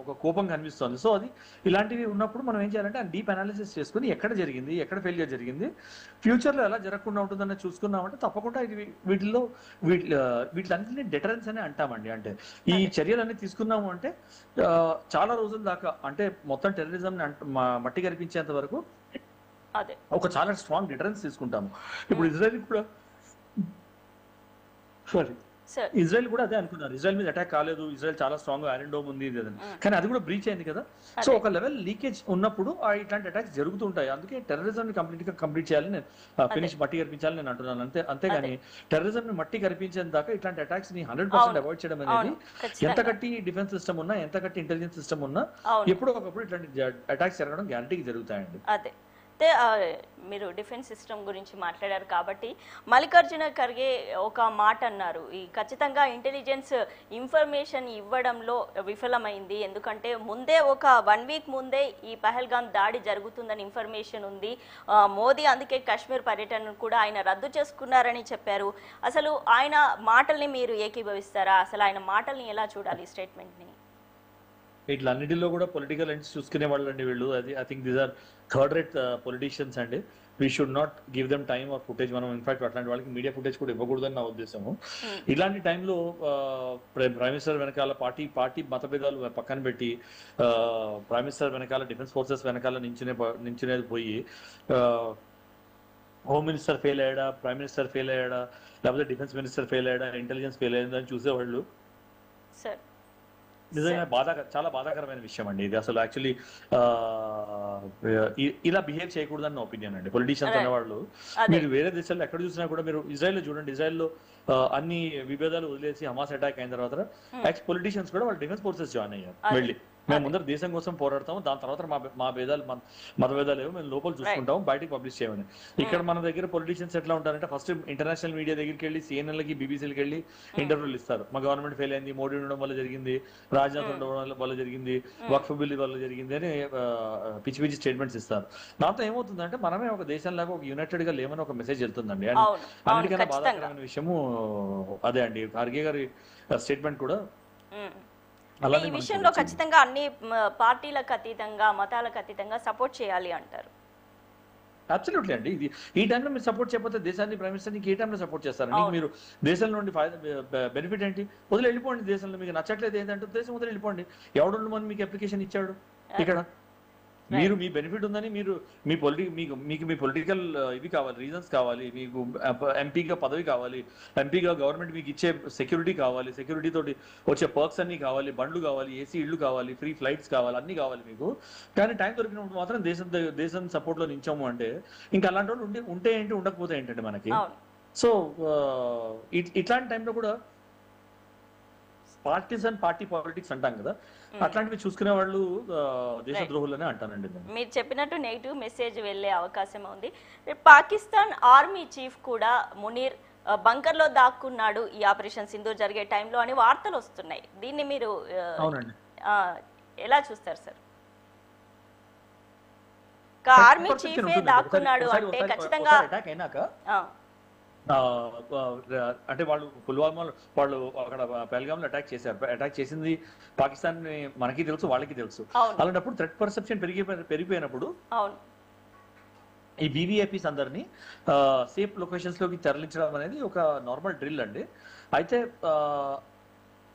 ఒక కోపం కనిపిస్తుంది. సో అది ఇలాంటివి ఉన్నప్పుడు మనం ఏం చేయాలంటే డీప్ అనాలిసిస్ చేసుకుని ఎక్కడ జరిగింది, ఎక్కడ ఫెయిల్యూర్ జరిగింది, ఫ్యూచర్ లో ఎలా జరగకుండా ఉంటుందని చూసుకున్నామంటే తప్పకుండా ఇది వీటిలన్నింటినీ డెటరెన్స్ అని అంటామండి. అంటే ఈ చర్యలన్నీ తీసుకున్నాము అంటే చాలా రోజుల దాకా అంటే మొత్తం టెర్రరిజం మట్టి కనిపించేంత వరకు ఒక చాలా స్ట్రాంగ్ డిటరెన్స్ తీసుకుంటాము. ఇప్పుడు ఇజ్రాయెల్ కూడా అదే అనుకున్నారు. ఇజ్రాయెల్ మీద అటాక్ కాలేదు, ఇజ్రాయెల్ చాలా స్ట్రాంగ్ ఐరన్ డోమ్ ఉంది కానీ అది కూడా బ్రీచ్ అయింది కదా. సో ఒక లెవెల్ లీకేజ్ ఉన్నప్పుడు ఇట్లాంటి అటాక్స్ జరుగుతుంటాయి. అందుకే టెర్రరిజం ని కంప్లీట్ చేయాలని నేను మట్టి కనిపించాలని నేను అంటున్నాను. అంతేగాని టెర్రరిజం ని మట్టి కనిపించేంత దాకా ఇట్లాంటి అటాక్స్ ని 100% అవాయిడ్ చేయడం అనేది ఎంత గట్టి డిఫెన్స్ సిస్టమ్ ఉన్నా, ఎంత గట్టి ఇంటెలిజెన్స్ సిస్టమ్ ఉన్నా ఎప్పుడో ఒకప్పుడు ఇట్లాంటి అటాక్స్ జరగడం గ్యారంటీగా జరుగుతాయండి. మీరు డిఫెన్స్ సిస్టమ్ గురించి మాట్లాడారు కాబట్టి మల్లికార్జున ఖర్గే ఒక మాట అన్నారు, ఈ ఖచ్చితంగా ఇంటెలిజెన్స్ ఇన్ఫర్మేషన్ ఇవ్వడంలో విఫలమైంది. ఎందుకంటే ముందే ఒక 1 వీక్ ముందే ఈ పహల్గామ్ దాడి జరుగుతుందని ఇన్ఫర్మేషన్ ఉంది. మోదీ అందుకే కాశ్మీర్ పర్యటనను కూడా ఆయన రద్దు చేసుకున్నారని చెప్పారు. అసలు ఆయన మాటల్ని మీరు ఏకీభవిస్తారా? అసలు ఆయన మాటల్ని ఎలా చూడాలి ఈ స్టేట్మెంట్ని? వీటిలన్నిటిలో కూడా పొలిటికల్ ఎండ్స్ చూసుకునే వాళ్ళండి వీళ్ళు. అది I think these are third rate politicians అండి. We should not give them time or footage. మనం ఇన్ఫాక్ట్ అట్లాంటి వాళ్ళకి మీడియా ఫుటేజ్ కూడా ఇవ్వకూడదని నా ఉద్దేశము. ఇలాంటి టైంలో ప్రైమ్ మినిస్టర్ వెనకాల పార్టీ మతభేదాలు పక్కన పెట్టి ప్రైమ్ మినిస్టర్ వెనకాల డిఫెన్స్ ఫోర్సెస్ వెనకాల నించునేది పోయి హోమ్ మినిస్టర్ ఫెయిల్ అయ్యాడా, ప్రైమ్ మినిస్టర్ ఫెయిల్ అయ్యాడా, లేకపోతే డిఫెన్స్ మినిస్టర్ ఫెయిల్ అయ్యాడా, ఇంటెలిజెన్స్ ఫెయిల్ అయ్యిందని చూసేవాళ్ళు. నిజంగా చాలా బాధాకరమైన విషయం అండి ఇది. అసలు యాక్చువల్లీ ఇలా బిహేవ్ చేయకూడదని నా ఒపీనియన్ అండి. పొలిటీషియన్స్ అనేవాళ్ళు మీరు వేరే దేశాల్లో ఎక్కడ చూసినా కూడా, మీరు ఇజ్రాయెల్లో చూడండి, ఇజ్రాయెల్లో అన్ని విభేదాలు వదిలేసి హమాస్ అటాక్ అయిన తర్వాత పొలిటీషియన్స్ కూడా వాళ్ళు డిఫెన్స్ ఫోర్సెస్ జాయిన్ అయ్యారు. వెళ్ళి మేము ముందర దేశం కోసం పోరాడతాము, దాని తర్వాత మా భేదాలు మత భేదాలు ఏవో మేము లోపల చూసుకుంటాము, బయటకు పబ్లిష్ చేయమని. ఇక్కడ మన దగ్గర పొలిటీషియన్స్ ఎట్లా ఉంటారంటే ఫస్ట్ ఇంటర్నేషనల్ మీడియా దగ్గరికి వెళ్ళి సిఎన్ఎన్లకి బీబీసీలకి వెళ్ళి ఇంటర్వ్యూలు ఇస్తారు. మా గవర్నమెంట్ ఫెయిల్ అయింది, మోడీ ఉండడం వల్ల జరిగింది, రాజ్నాథ్ ఉండడం వల్ల జరిగింది, వక్ఫ్ బిల్ వల్ల జరిగింది అని పిచ్చి పిచ్చి స్టేట్మెంట్స్ ఇస్తారు. దాంతో ఏమవుతుందంటే మనమే ఒక దేశంలాగా ఒక యునైటెడ్ గా లేమని ఒక మెసేజ్ వెళ్తుందండి. అండ్ అన్నిటికన్నా బాధాకరమైన విషయము అదే అండి ఖర్గే గారి స్టేట్మెంట్ కూడా. ఈ విషయంలో ఖచ్చితంగా అన్ని పార్టీలకు అతీతంగా, మతాలకు అతీతంగా సపోర్ట్ చేయాలి అంటారు. అబ్సల్యూట్లీ అండి. ఇది ఈ టైంలో మీరు సపోర్ట్ చేయకపోతే దేశాన్ని, ప్రైమ్ మినిస్టర్ని ఏ టైంలో సపోర్ట్ చేస్తారు? మీరు దేశం నుండి బెనిఫిట్ ఏంటి? వదిలి వెళ్ళిపోండి. దేశంలో మీకు నచ్చట్లేదు ఏంటంటే దేశం వదిలి వెళ్ళిపోండి. ఎవడు మనకి మీకు అప్లికేషన్ ఇచ్చాడు? ఇక్కడ మీరు మీ బెనిఫిట్ ఉందని మీరు మీ పొలిటికల్ ఇవి కావాలి, రీజన్స్ కావాలి, మీకు ఎంపీగా పదవి కావాలి, ఎంపీగా గవర్నమెంట్ మీకు ఇచ్చే సెక్యూరిటీ కావాలి, సెక్యూరిటీ తోటి వచ్చే పర్క్స్ అన్ని కావాలి, బండ్లు కావాలి, ఏసీ ఇళ్ళు కావాలి, ఫ్రీ ఫ్లైట్స్ కావాలి, అన్ని కావాలి మీకు. కానీ టైం దొరికినప్పుడు మాత్రం దేశం సపోర్ట్ లో నించాము అంటే ఇంకా అలాంటి వాళ్ళు ఉంటే ఏంటి, ఉండకపోతే ఏంటంటే మనకి. సో ఇట్లాంటి టైంలో కూడా పార్టీ పాలిటిక్స్ అంటాం కదా, అట్లాంటివి చూసుకునే వాళ్ళు దేశద్రోహులనే అంటానండి. మీరు చెప్పినట్టు నెగిటివ్ మెసేజ్ వెళ్లే అవకాశం ఉంది. పాకిస్తాన్ ఆర్మీ చీఫ్ కూడా మునీర్ బంకర్ లో దాక్కున్నాడు ఈ ఆపరేషన్ సింధూర్ జరిగే టైంలో అని వార్తలు వస్తున్నాయి. దీన్ని మీరు ఎలా చూస్తారు సార్? ఆర్మీ చీఫే దాక్కున్నాడు అంటే ఖచ్చితంగా అంటే వాళ్ళు పుల్వామాలో వాళ్ళు అక్కడ పహల్గామ్ లో అటాక్ చేశారు. అటాక్ చేసింది పాకిస్తాన్ మనకి తెలుసు, వాళ్ళకి తెలుసు. అలాంటప్పుడు థ్రెట్ పర్సెప్షన్ పెరిగిపోయినప్పుడు ఈ వివిఐపీస్ అందరినీ సేఫ్ లొకేషన్స్ లోకి తరలించడం అనేది ఒక నార్మల్ డ్రిల్ అండి. అయితే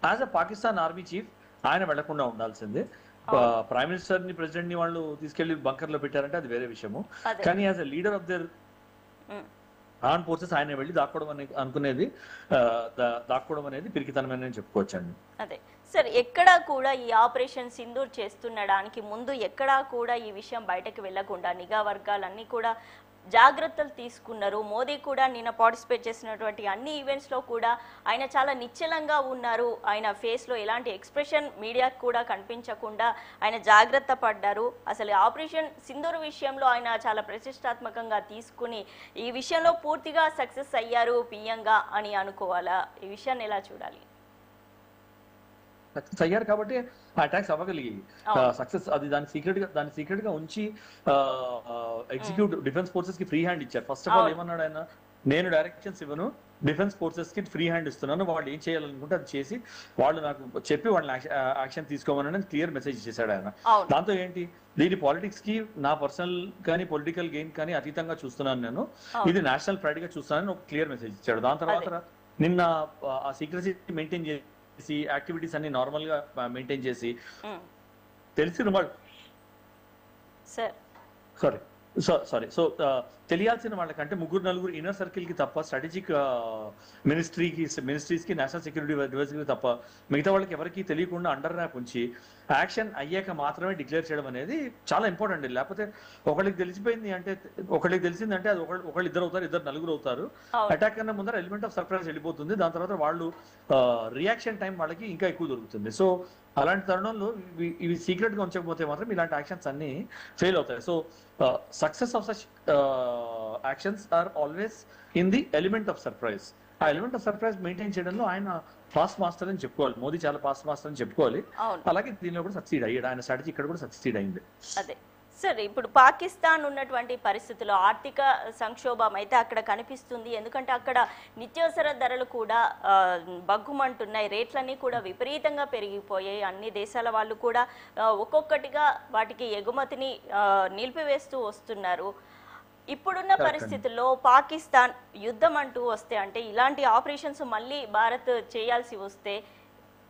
as a Pakistan army chief ఆయన వెళ్లకుండా ఉండాల్సిందే. ప్రైమ్ మినిస్టర్ ని, ప్రెసిడెంట్ ని వాళ్ళు తీసుకెళ్లి బంకర్ లో పెట్టారంటే అది వేరే విషయము. కానీ as a leader of their arm forces ఆయన వెళ్ళి దాక్కోవడం అనేది పిరికితనమని చెప్పుకోవచ్చండి. అదే సార్, ఎక్కడా కూడా ఈ ఆపరేషన్ సింధూర్ చేస్తుండడానికి ముందు ఎక్కడా కూడా ఈ విషయం బయటకు వెళ్లకుండా నిఘా వర్గాలన్నీ కూడా జాగ్రత్తలు తీసుకున్నారు. మోదీ కూడా నిన్న పార్టిసిపేట్ చేసినటువంటి అన్ని ఈవెంట్స్లో కూడా ఆయన చాలా నిశ్చలంగా ఉన్నారు. ఆయన ఫేస్లో ఎలాంటి ఎక్స్ప్రెషన్ మీడియాకు కూడా కనిపించకుండా ఆయన జాగ్రత్త పడ్డారు. అసలు ఆపరేషన్ సింధూర్ విషయంలో ఆయన చాలా ప్రతిష్టాత్మకంగా తీసుకుని ఈ విషయంలో పూర్తిగా సక్సెస్ అయ్యారు పిఎంగా అని అనుకోవాలా? ఈ విషయాన్ని ఎలా చూడాలి? సక్సెస్ అయ్యారు కాబట్టి అటాక్స్ అవ్వగలిగి సక్సెస్ అది దాని సీక్రెట్ గా ఉంచి ఎగ్జిక్యూటివ్ డిఫెన్స్ ఫోర్సెస్ కి ఫ్రీ హ్యాండ్ ఇచ్చారు. ఫస్ట్ ఆఫ్ ఆల్ ఏమన్నాడు ఆయన, నేను డైరెక్షన్స్ ఇవ్వను, డిఫెన్స్ ఫోర్సెస్ కి ఫ్రీ హ్యాండ్ ఇస్తున్నాను, వాళ్ళు ఏం చేయాలనుకుంటే అది చేసి వాళ్ళు నాకు చెప్పి వాళ్ళని యాక్షన్ తీసుకోమని క్లియర్ మెసేజ్ చేశాడు ఆయన. దాంతో ఏంటి, దీని పాలిటిక్స్ కి నా పర్సనల్ కానీ పొలిటికల్ గెయిన్ కానీ అతీతంగా చూస్తున్నాను, నేను ఇది నేషనల్ ప్రైడ్ గా చూస్తున్నానని ఒక క్లియర్ మెసేజ్ ఇచ్చాడు. దాని తర్వాత నిన్న ఆ సీక్రెసీ మెయింటైన్ చేసి యాక్టివిటీస్ అన్ని నార్మల్ గా మెయింటైన్ చేసి తెలిసిన వాళ్ళు తెలియాల్సిన వాళ్ళకంటే ముగ్గురు నలుగురు ఇన్నర్ సర్కిల్ కి తప్ప స్ట్రాటజిక్ మినిస్ట్రీస్ కి నేషనల్ సెక్యూరిటీ అడ్వైజర్ కి తప్ప మిగతా వాళ్ళకి ఎవరికి తెలియకుండా అండర్ ర్యాప్ ఉంచి యాక్షన్ అయ్యాక మాత్రమే డిక్లేర్ చేయడం అనేది చాలా ఇంపార్టెంట్. లేకపోతే ఒకళ్ళకి తెలిసిందంటే అది ఒకళ్ళు ఇద్దరు అవుతారు, ఇద్దరు నలుగురు అవుతారు. అటాక్ కన్నా ముందర ఎలిమెంట్ ఆఫ్ సర్ప్రైజ్ వెళ్ళిపోతుంది. దాని తర్వాత వాళ్ళు రియాక్షన్ టైం వాళ్ళకి ఇంకా ఎక్కువ దొరుకుతుంది. సో అలాంటి తరుణంలో ఇవి సీక్రెట్ గా ఉంచకపోతే మాత్రం ఇలాంటి యాక్షన్స్ అన్ని ఫెయిల్ అవుతాయి. So success of such actions are always in the element of surprise. ఆ ఎలిమెంట్ ఆఫ్ సర్ప్రైజ్ మెయింటైన్ చేయడంలో ఆయన ఫాస్ట్ మాస్టర్ అని చెప్పుకోవాలి, మోదీ చాలా ఫాస్ట్ మాస్టర్ అని చెప్పుకోవాలి. అలాగే దీనిలో కూడా సక్సీడ్ అయ్యాడు, ఆయన స్ట్రాటజీ ఇక్కడ కూడా సక్సీడ్ అయింది. అదే సార్, ఇప్పుడు పాకిస్తాన్ ఉన్నటువంటి పరిస్థితుల్లో ఆర్థిక సంక్షోభం అయితే అక్కడ కనిపిస్తుంది. ఎందుకంటే అక్కడ నిత్యావసర ధరలు కూడా బగ్గుమంటున్నాయి, రేట్లన్నీ కూడా విపరీతంగా పెరిగిపోయాయి. అన్ని దేశాల వాళ్ళు కూడా ఒక్కొక్కటిగా వాటికి ఎగుమతిని నిలిపివేస్తూ వస్తున్నారు. ఇప్పుడున్న పరిస్థితుల్లో పాకిస్తాన్ యుద్ధం అంటూ వస్తే, అంటే ఇలాంటి ఆపరేషన్స్ మళ్ళీ భారత్ చేయాల్సి వస్తే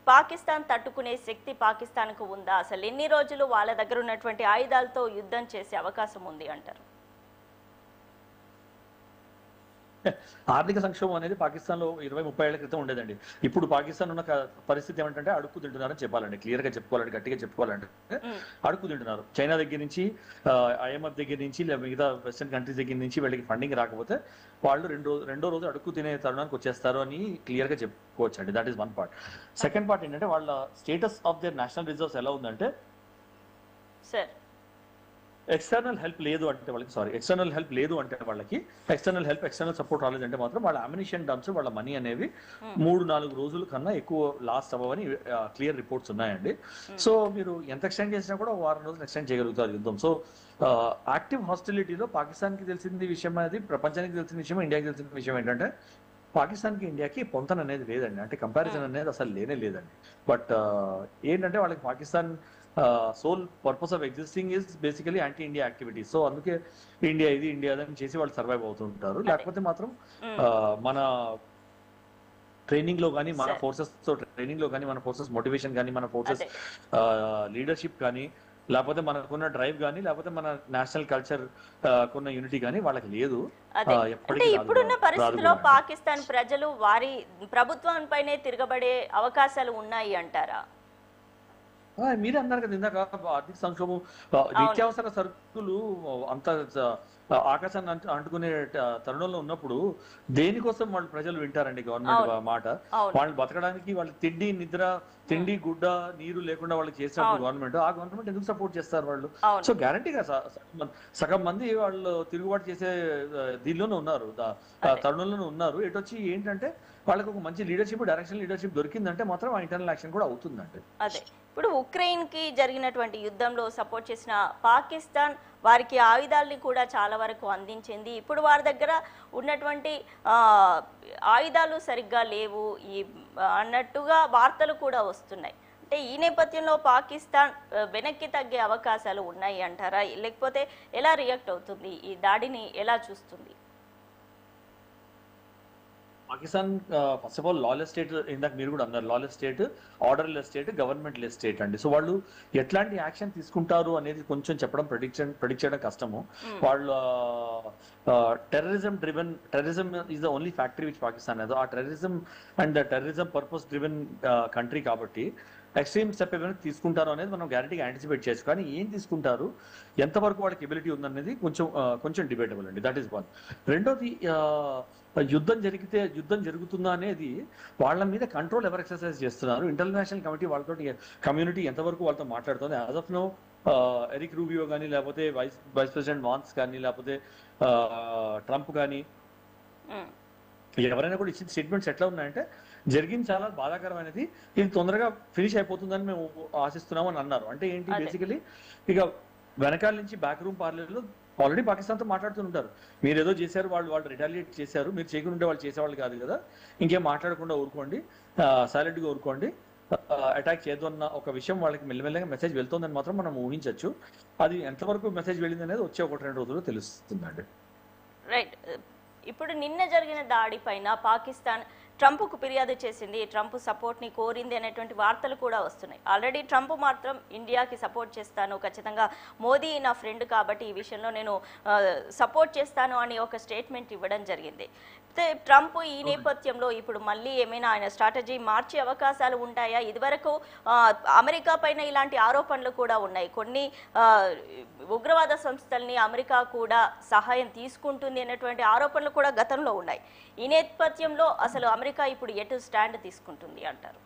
పాకిస్తాన్ తట్టుకునే శక్తి పాకిస్తాన్కు ఉందా? అసలు ఎన్ని రోజులు వాళ్ళ దగ్గర ఉన్నటువంటి ఆయుధాలతో యుద్ధం చేసే అవకాశం ఉంది అంటారు? ఆర్థిక సంక్షోభం అనేది పాకిస్తాన్ లో 20-30 ఏళ్ల క్రితం ఉండేదండి. ఇప్పుడు పాకిస్తాన్ ఉన్న పరిస్థితి ఏమంటే అడుక్కు తింటున్నారని చెప్పాలండి, క్లియర్ గా చెప్పుకోవాలంటే, గట్టిగా చెప్పుకోవాలంటే అడుక్కు తింటున్నారు. చైనా దగ్గర నుంచి, IMF దగ్గర నుంచి, మిగతా వెస్టర్న్ కంట్రీస్ దగ్గర నుంచి వీళ్ళకి ఫండింగ్ రాకపోతే వాళ్ళు రెండో రోజు అడుక్కు తినే తరుణానికి వచ్చేస్తారు అని క్లియర్ గా చెప్పుకోవచ్చు అండి. That is one part. Second part ఏంటంటే వాళ్ళ status of their national reserves ఎలా ఉందంటే, ఎక్స్టర్నల్ హెల్ప్ లేదు అంటే వాళ్ళకి ఎక్స్టర్నల్ సపోర్ట్ రాలేదంటే మాత్రం వాళ్ళ అమ్యునిషన్ డంప్స్, వాళ్ళ మనీ అనేవి 3-4 రోజుల కన్నా ఎక్కువ లాస్ట్ అవ్వని క్లియర్ రిపోర్ట్స్ ఉన్నాయండి. సో మీరు ఎంత ఎక్స్టెండ్ చేసినా కూడా 1 వారం రోజులు ఎక్స్టెండ్ చేయగలుగుతారు యుద్ధం. సో యాక్టివ్ హాస్టిలిటీలో పాకిస్తాన్ కి తెలిసింది విషయం అనేది, ప్రపంచానికి తెలిసిన విషయం, ఇండియాకి తెలిసిన విషయం ఏంటంటే పాకిస్తాన్ కి ఇండియాకి పొంతన అనేది లేదండి, అంటే కంపారిజన్ అనేది అసలు లేదండి. బట్ ఏంటంటే వాళ్ళకి Pakistan sole purpose of existing is basically anti India activity. So అందుకే ఇండియా అని చేసి వాళ్ళు సర్వైవ్ అవుతుంటారు. లేకపోతే మాత్రం మన ట్రైనింగ్ లో కానీ, మన ఫోర్సెస్ మోటివేషన్ కానీ, మన ఫోర్సెస్ లీడర్షిప్ కానీ, లేకపోతే మనకున్న డ్రైవ్ కానీ, లేకపోతే మన నేషనల్ కల్చర్ కున్న యూనిటీ కానీ వాళ్ళకి లేదు. అంటే ఇప్పుడున్న పరిస్థితిలో పాకిస్తాన్ ప్రజలు వారి ప్రభుత్వం పైనే తిరగబడే అవకాశాలు ఉన్నాయి అంటారా? మీరే అన్నారు కదా ఇందాక, ఆర్థిక సంక్షోభం, నిత్యావసర సరుకులు అంత ఆకాశాన్ని అంటుకునే తరుణంలో ఉన్నప్పుడు దేనికోసం వాళ్ళు ప్రజలు వింటారండి గవర్నమెంట్ మాట? వాళ్ళు బతకడానికి, వాళ్ళ తిండి గుడ్డ నీరు లేకుండా వాళ్ళకి చేసినప్పుడు గవర్నమెంట్ ఎందుకు సపోర్ట్ చేస్తారు వాళ్ళు? సో గ్యారంటీగా సగం మంది వాళ్ళు తిరుగుబాటు చేసే దీనిలోనే ఉన్నారు, తరుణంలోనే ఉన్నారు. ఎటొచ్చి ఏంటంటే వాళ్ళకి ఒక మంచి డైరెక్షన్ లీడర్షిప్ దొరికిందంటే మాత్రం ఆ ఇంటర్నల్ యాక్షన్ కూడా అవుతుందండి. అదే ఇప్పుడు ఉక్రెయిన్ కి జరిగినటువంటి యుద్ధంలో సపోర్ట్ చేసిన పాకిస్తాన్ వారికి ఆయుధాలని కూడా చాలా వరకు అందించింది. ఇప్పుడు వారి దగ్గర ఉన్నటువంటి ఆయుధాలు సరిగ్గా లేవు అన్నట్టుగా వార్తలు కూడా వస్తున్నాయి. అంటే ఈ నేపథ్యంలో పాకిస్తాన్ వెనక్కి తగ్గే అవకాశాలు ఉన్నాయి అంటారా? లేకపోతే ఎలా రియాక్ట్ అవుతుంది? ఈ దాడిని ఎలా చూస్తుంది Pakistan? First of all lawless state, ఇందాక మీరు కూడా అన్నారు, lawless state, odourless state, government less state అండి. సో వాళ్ళు ఎట్లాంటి యాక్షన్ తీసుకుంటారు అనేది కొంచెం చెప్పడం, ప్రెడిక్ట్ చేయడం కష్టము. వాళ్ళు terrorism is the only factory which Pakistan has. ఆ terrorism and terrorism purpose driven country కాబట్టి ఎక్స్ట్రీమ్ స్టెప్ ఏమైనా తీసుకుంటారు అనేది మనం గ్యారంటీగా యాంటిసిపేట్ చేయొచ్చు. కానీ ఏం తీసుకుంటారు, ఎంతవరకు వాళ్ళకి ఎబిలిటీ ఉందనేది కొంచెం డిబేటబుల్ అండి. That is one. రెండోది, యుద్ధం జరుగుతుందా అనేది వాళ్ళ మీద కంట్రోల్ ఎవరు ఎక్సర్సైజ్ చేస్తున్నారు, ఇంటర్నేషనల్ కమ్యూనిటీ ఎంతవరకు వాళ్ళతో మాట్లాడుతుంది. As of now Eric Rubio కానీ, లేకపోతే వైస్ ప్రెసిడెంట్ వాన్స్ కానీ, లేకపోతే ట్రంప్ కానీ, ఎవరైనా కూడా ఇచ్చిన స్టేట్మెంట్స్ ఎట్లా ఉన్నాయంటే, జరిగింది చాలా బాధాకరమైనది, ఇది తొందరగా ఫినిష్ అయిపోతుందని మేము ఆశిస్తున్నామని అన్నారు. అంటే ఏంటి, బేసికలీ ఇక వెనకాల నుంచి బ్యాక్ రూమ్ పార్లర్లో ఆల్రెడీ పాకిస్తాన్తో మాట్లాడుతుంటారు. మీరు ఏదో చేశారు, వాళ్ళు రిటాలియేట్ చేశారు, మీరు చేయకుండా వాళ్ళు చేసేవాళ్ళు కాదు కదా, ఇంకేం మాట్లాడకుండా ఊరుకోండి, సైలెంట్గా ఊరుకోండి, అటాక్ చేయొద్దన్న ఒక విషయం వాళ్ళకి మెల్లమెల్లగా మెసేజ్ వెళ్తుందని మాత్రం మనం ఊహించవచ్చు. అది ఎంతవరకు మెసేజ్ వెళ్ళింది అనేది వచ్చే 1-2 రోజుల్లో తెలుస్తుందండి. రైట్. ఇప్పుడు నిన్న జరిగిన దాడి పైన పాకిస్తాన్ ట్రంప్కు ఫిర్యాదు చేసింది, ట్రంప్ సపోర్ట్ని కోరింది అనేటువంటి వార్తలు కూడా వస్తున్నాయి. ఆల్రెడీ ట్రంప్ మాత్రం ఇండియాకి సపోర్ట్ చేస్తాను, ఖచ్చితంగా మోదీ నా ఫ్రెండ్ కాబట్టి ఈ విషయంలో నేను సపోర్ట్ చేస్తాను అని ఒక స్టేట్మెంట్ ఇవ్వడం జరిగింది. ట్రంప్ ఈ నేపథ్యంలో ఇప్పుడు మళ్ళీ ఏమైనా ఆయన స్ట్రాటజీ మార్చే అవకాశాలు ఉంటాయా? ఇదివరకు అమెరికా పైన ఇలాంటి ఆరోపణలు కూడా ఉన్నాయి, కొన్ని ఉగ్రవాద సంస్థల్ని అమెరికా కూడా సహాయం తీసుకుంటుంది అనేటువంటి ఆరోపణలు కూడా గతంలో ఉన్నాయి. ఈ నేపథ్యంలో అసలు అమెరికా ఇప్పుడు ఎటు స్టాండ్ తీసుకుంటుంది అంటారు?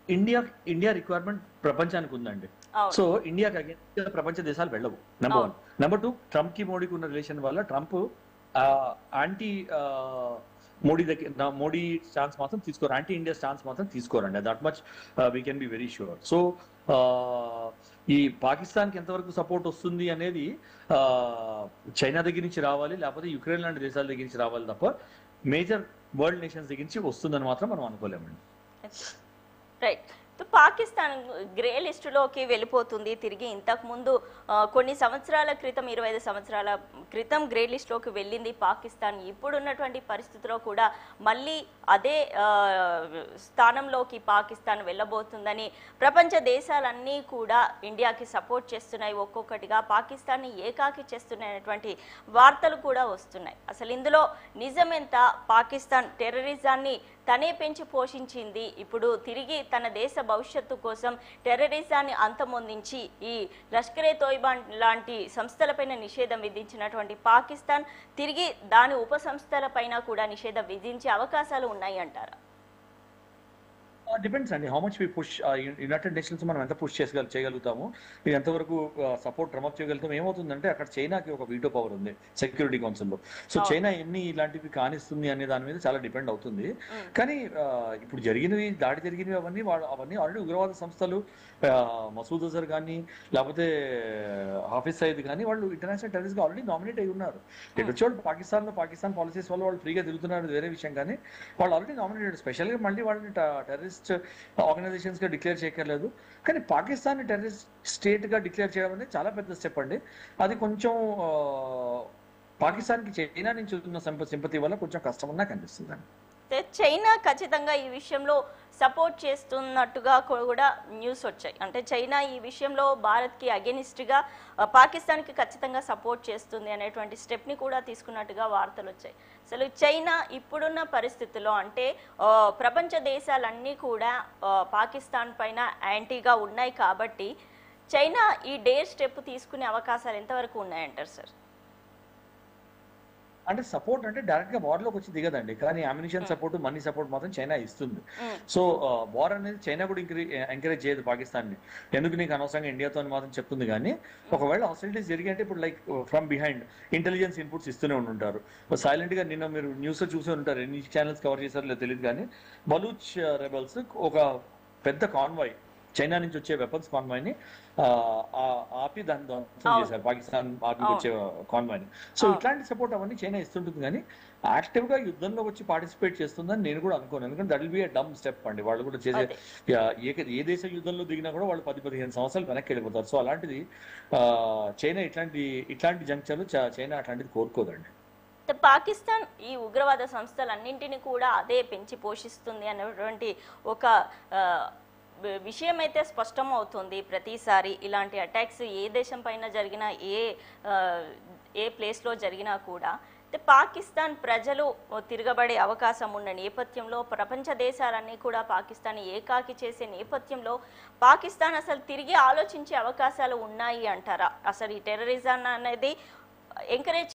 ఇండియా రిక్వైర్మెంట్ ప్రపంచానికి ఉందండి. సో ఇండియాకి అగేన్స్ట్ ప్రపంచ దేశాలు వెళ్ళవు, నెంబర్ 1. నెంబర్ 2, ట్రంప్ కి మోడీకి ఉన్న రిలేషన్ వల్ల ట్రంప్ యాంటీ మోడీ స్టాన్స్ మాత్రం తీసుకోరు, యాంటీ ఇండియా స్టాన్స్ మాత్రం తీసుకోరండి. That much we can be very sure. So ఈ పాకిస్తాన్కి ఎంతవరకు సపోర్ట్ వస్తుంది అనేది చైనా దగ్గర నుంచి రావాలి, లేకపోతే యుక్రెయిన్ లాంటి దేశాల దగ్గర నుంచి రావాలి తప్ప మేజర్ వరల్డ్ నేషన్స్ దగ్గర నుంచి వస్తుందని మాత్రం మనం అనుకోలేమండి. రైట్. పాకిస్తాన్ గ్రే లిస్టులోకి వెళ్ళిపోతుంది తిరిగి. ఇంతకు ముందు కొన్ని సంవత్సరాల క్రితం, 25 సంవత్సరాల క్రితం గ్రే లిస్టులోకి వెళ్ళింది పాకిస్తాన్. ఇప్పుడున్నటువంటి పరిస్థితిలో కూడా మళ్ళీ అదే స్థానంలోకి పాకిస్తాన్ వెళ్ళబోతుందని ప్రపంచ దేశాలన్నీ కూడా ఇండియాకి సపోర్ట్ చేస్తున్నాయి, ఒక్కొక్కటిగా పాకిస్తాన్ని ఏకాకి చేస్తున్నటువంటి వార్తలు కూడా వస్తున్నాయి. అసలు ఇందులో నిజమెంత? పాకిస్తాన్ టెర్రరిజాన్ని తనే పెంచి పోషించింది, ఇప్పుడు తిరిగి తన దేశ భవిష్యత్తు కోసం టెర్రరిజాన్ని అంతమొందించి ఈ లష్కరే తోయిబా లాంటి సంస్థలపైన నిషేధం విధించినటువంటి పాకిస్తాన్ తిరిగి దాని ఉప సంస్థలపైన కూడా నిషేధం విధించే అవకాశాలు ఉన్నాయి అంటారా? డిపెండ్స్ అండి, how much we push. United nations మనం ఎంత పుష్ చేయగలుగుతాము, ఇది ఎంతవరకు సపోర్ట్ డ్రమ్ అప్ చేయగలుగుతాం. ఏమవుతుందంటే అక్కడ చైనాకి ఒక వీటో పవర్ ఉంది సెక్యూరిటీ కౌన్సిల్లో. సో చైనా ఎన్ని ఇలాంటివి కానిస్తుంది అనే దాని మీద చాలా డిపెండ్ అవుతుంది. కానీ ఇప్పుడు దాడి జరిగినవి అవన్నీ ఆల్రెడీ ఉగ్రవాద సంస్థలు, మసూద్ అజర్ కానీ లేకపోతే హాఫిజ్ సయీద్ కానీ వాళ్ళు ఇంటర్నేషనల్ టెర్రరిస్ట్ గా ఆల్రెడీ నామినేట్ అయి ఉన్నారు. వచ్చేవాళ్ళు పాకిస్తాన్ పాలసీస్ వల్ల వాళ్ళు ఫ్రీగా తిరుగుతున్నారు, వేరే విషయం. కానీ వాళ్ళు ఆల్రెడీ నామినేటెడ్. స్పెషల్గా మళ్ళీ వాళ్ళని టెర్రరిస్ట్ ఆర్గనైజేషన్స్ గా డిక్లేర్ చేయక్కర్లేదు. కానీ పాకిస్తాన్ టెర్రరిస్ట్ స్టేట్ గా డిక్లేర్ చేయడం అనేది చాలా పెద్ద స్టెప్ అండి. అది కొంచెం పాకిస్తాన్ కి చైనా నుంచి ఉన్న సింపతి వల్ల కొంచెం కష్టమన్నా కనిపిస్తుంది అండి. చైనా ఖచ్చితంగా ఈ విషయంలో సపోర్ట్ చేస్తున్నట్టుగా కూడా న్యూస్ వచ్చాయి. అంటే చైనా ఈ విషయంలో భారత్కి అగెనిస్ట్గా పాకిస్తాన్కి ఖచ్చితంగా సపోర్ట్ చేస్తుంది అనేటువంటి స్టెప్ని కూడా తీసుకున్నట్టుగా వార్తలు వచ్చాయి. అసలు చైనా ఇప్పుడున్న పరిస్థితుల్లో అంటే ప్రపంచ దేశాలన్నీ కూడా పాకిస్తాన్ పైన యాంటీగా ఉన్నాయి కాబట్టి చైనా ఈ డేర్ స్టెప్ తీసుకునే అవకాశాలు ఎంతవరకు ఉన్నాయంటారు సార్? అంటే సపోర్ట్ అంటే డైరెక్ట్ గా వార్ లోకి వచ్చి దిగదండి, కానీ అమ్యునిషన్ సపోర్ట్, మనీ సపోర్ట్ మాత్రం చైనా ఇస్తుంది. సో వార్ అనేది చైనా కూడా ఎంకరేజ్ చేయదు పాకిస్తాన్ ని. ఎందుకు నీకు అనవసరంగా ఇండియాతో మాత్రం చెప్తుంది. కానీ ఒకవేళ హాస్టిలిటీస్ జరిగి అంటే ఇప్పుడు like from behind intelligence inputs ఇస్తూనే ఉంటారు. సైలెంట్ గా నిన్న మీరు న్యూస్ లో చూసే ఉంటారు, ఎన్ని ఛానల్స్ కవర్ చేశారో లేదు తెలియదు. కానీ బలూచ్ రెబల్స్ ఒక పెద్ద కాన్వాయ్, చైనా నుంచి వచ్చే వెపన్స్ కాన్వాయ్ ని ఆపి దాన్ని ధ్వంసం చేశారు, పాకిస్తాన్ ఆర్మీకి వచ్చే కాన్వాయ్ ని. సో ఇట్లాంటి సపోర్ట్ అవన్నీ చైనా ఇస్తుంటుంది. కానీ యాక్టివ్ గా యుద్ధంలో వచ్చి పార్టిసిపేట్ చేస్తుందని నేను కూడా అనుకోను. ఎందుకంటే that will be a dumb step అండి. వాళ్ళు కూడా చేసే ఏ దేశ యుద్ధంలో దిగినా కూడా వాళ్ళు 10-15 సంవత్సరాలు వెనక్కి వెళ్ళిపోతారు. సో అలాంటిది చైనా ఇట్లాంటి జంక్షన్లు చైనా అట్లాంటిది కోరుకోదండి. పాకిస్తాన్ ఈ ఉగ్రవాద సంస్థలన్నింటినీ కూడా అదే పెంచి పోషిస్తుంది అనేటువంటి ఒక విషయం అయితే స్పష్టం అవుతుంది. ప్రతిసారి ఇలాంటి అటాక్స్ ఏ దేశం పైన జరిగినా, ఏ ప్లేస్లో జరిగినా కూడా పాకిస్తాన్ ప్రజలు తిరగబడే అవకాశం ఉన్న నేపథ్యంలో ప్రపంచ దేశాలన్నీ కూడా పాకిస్తాన్ ఏకాకి చేసే నేపథ్యంలో పాకిస్తాన్ అసలు తిరిగి ఆలోచించే అవకాశాలు ఉన్నాయి అంటారా? అసలు ఈ టెర్రరిజం అనేది ఎంకరేజ్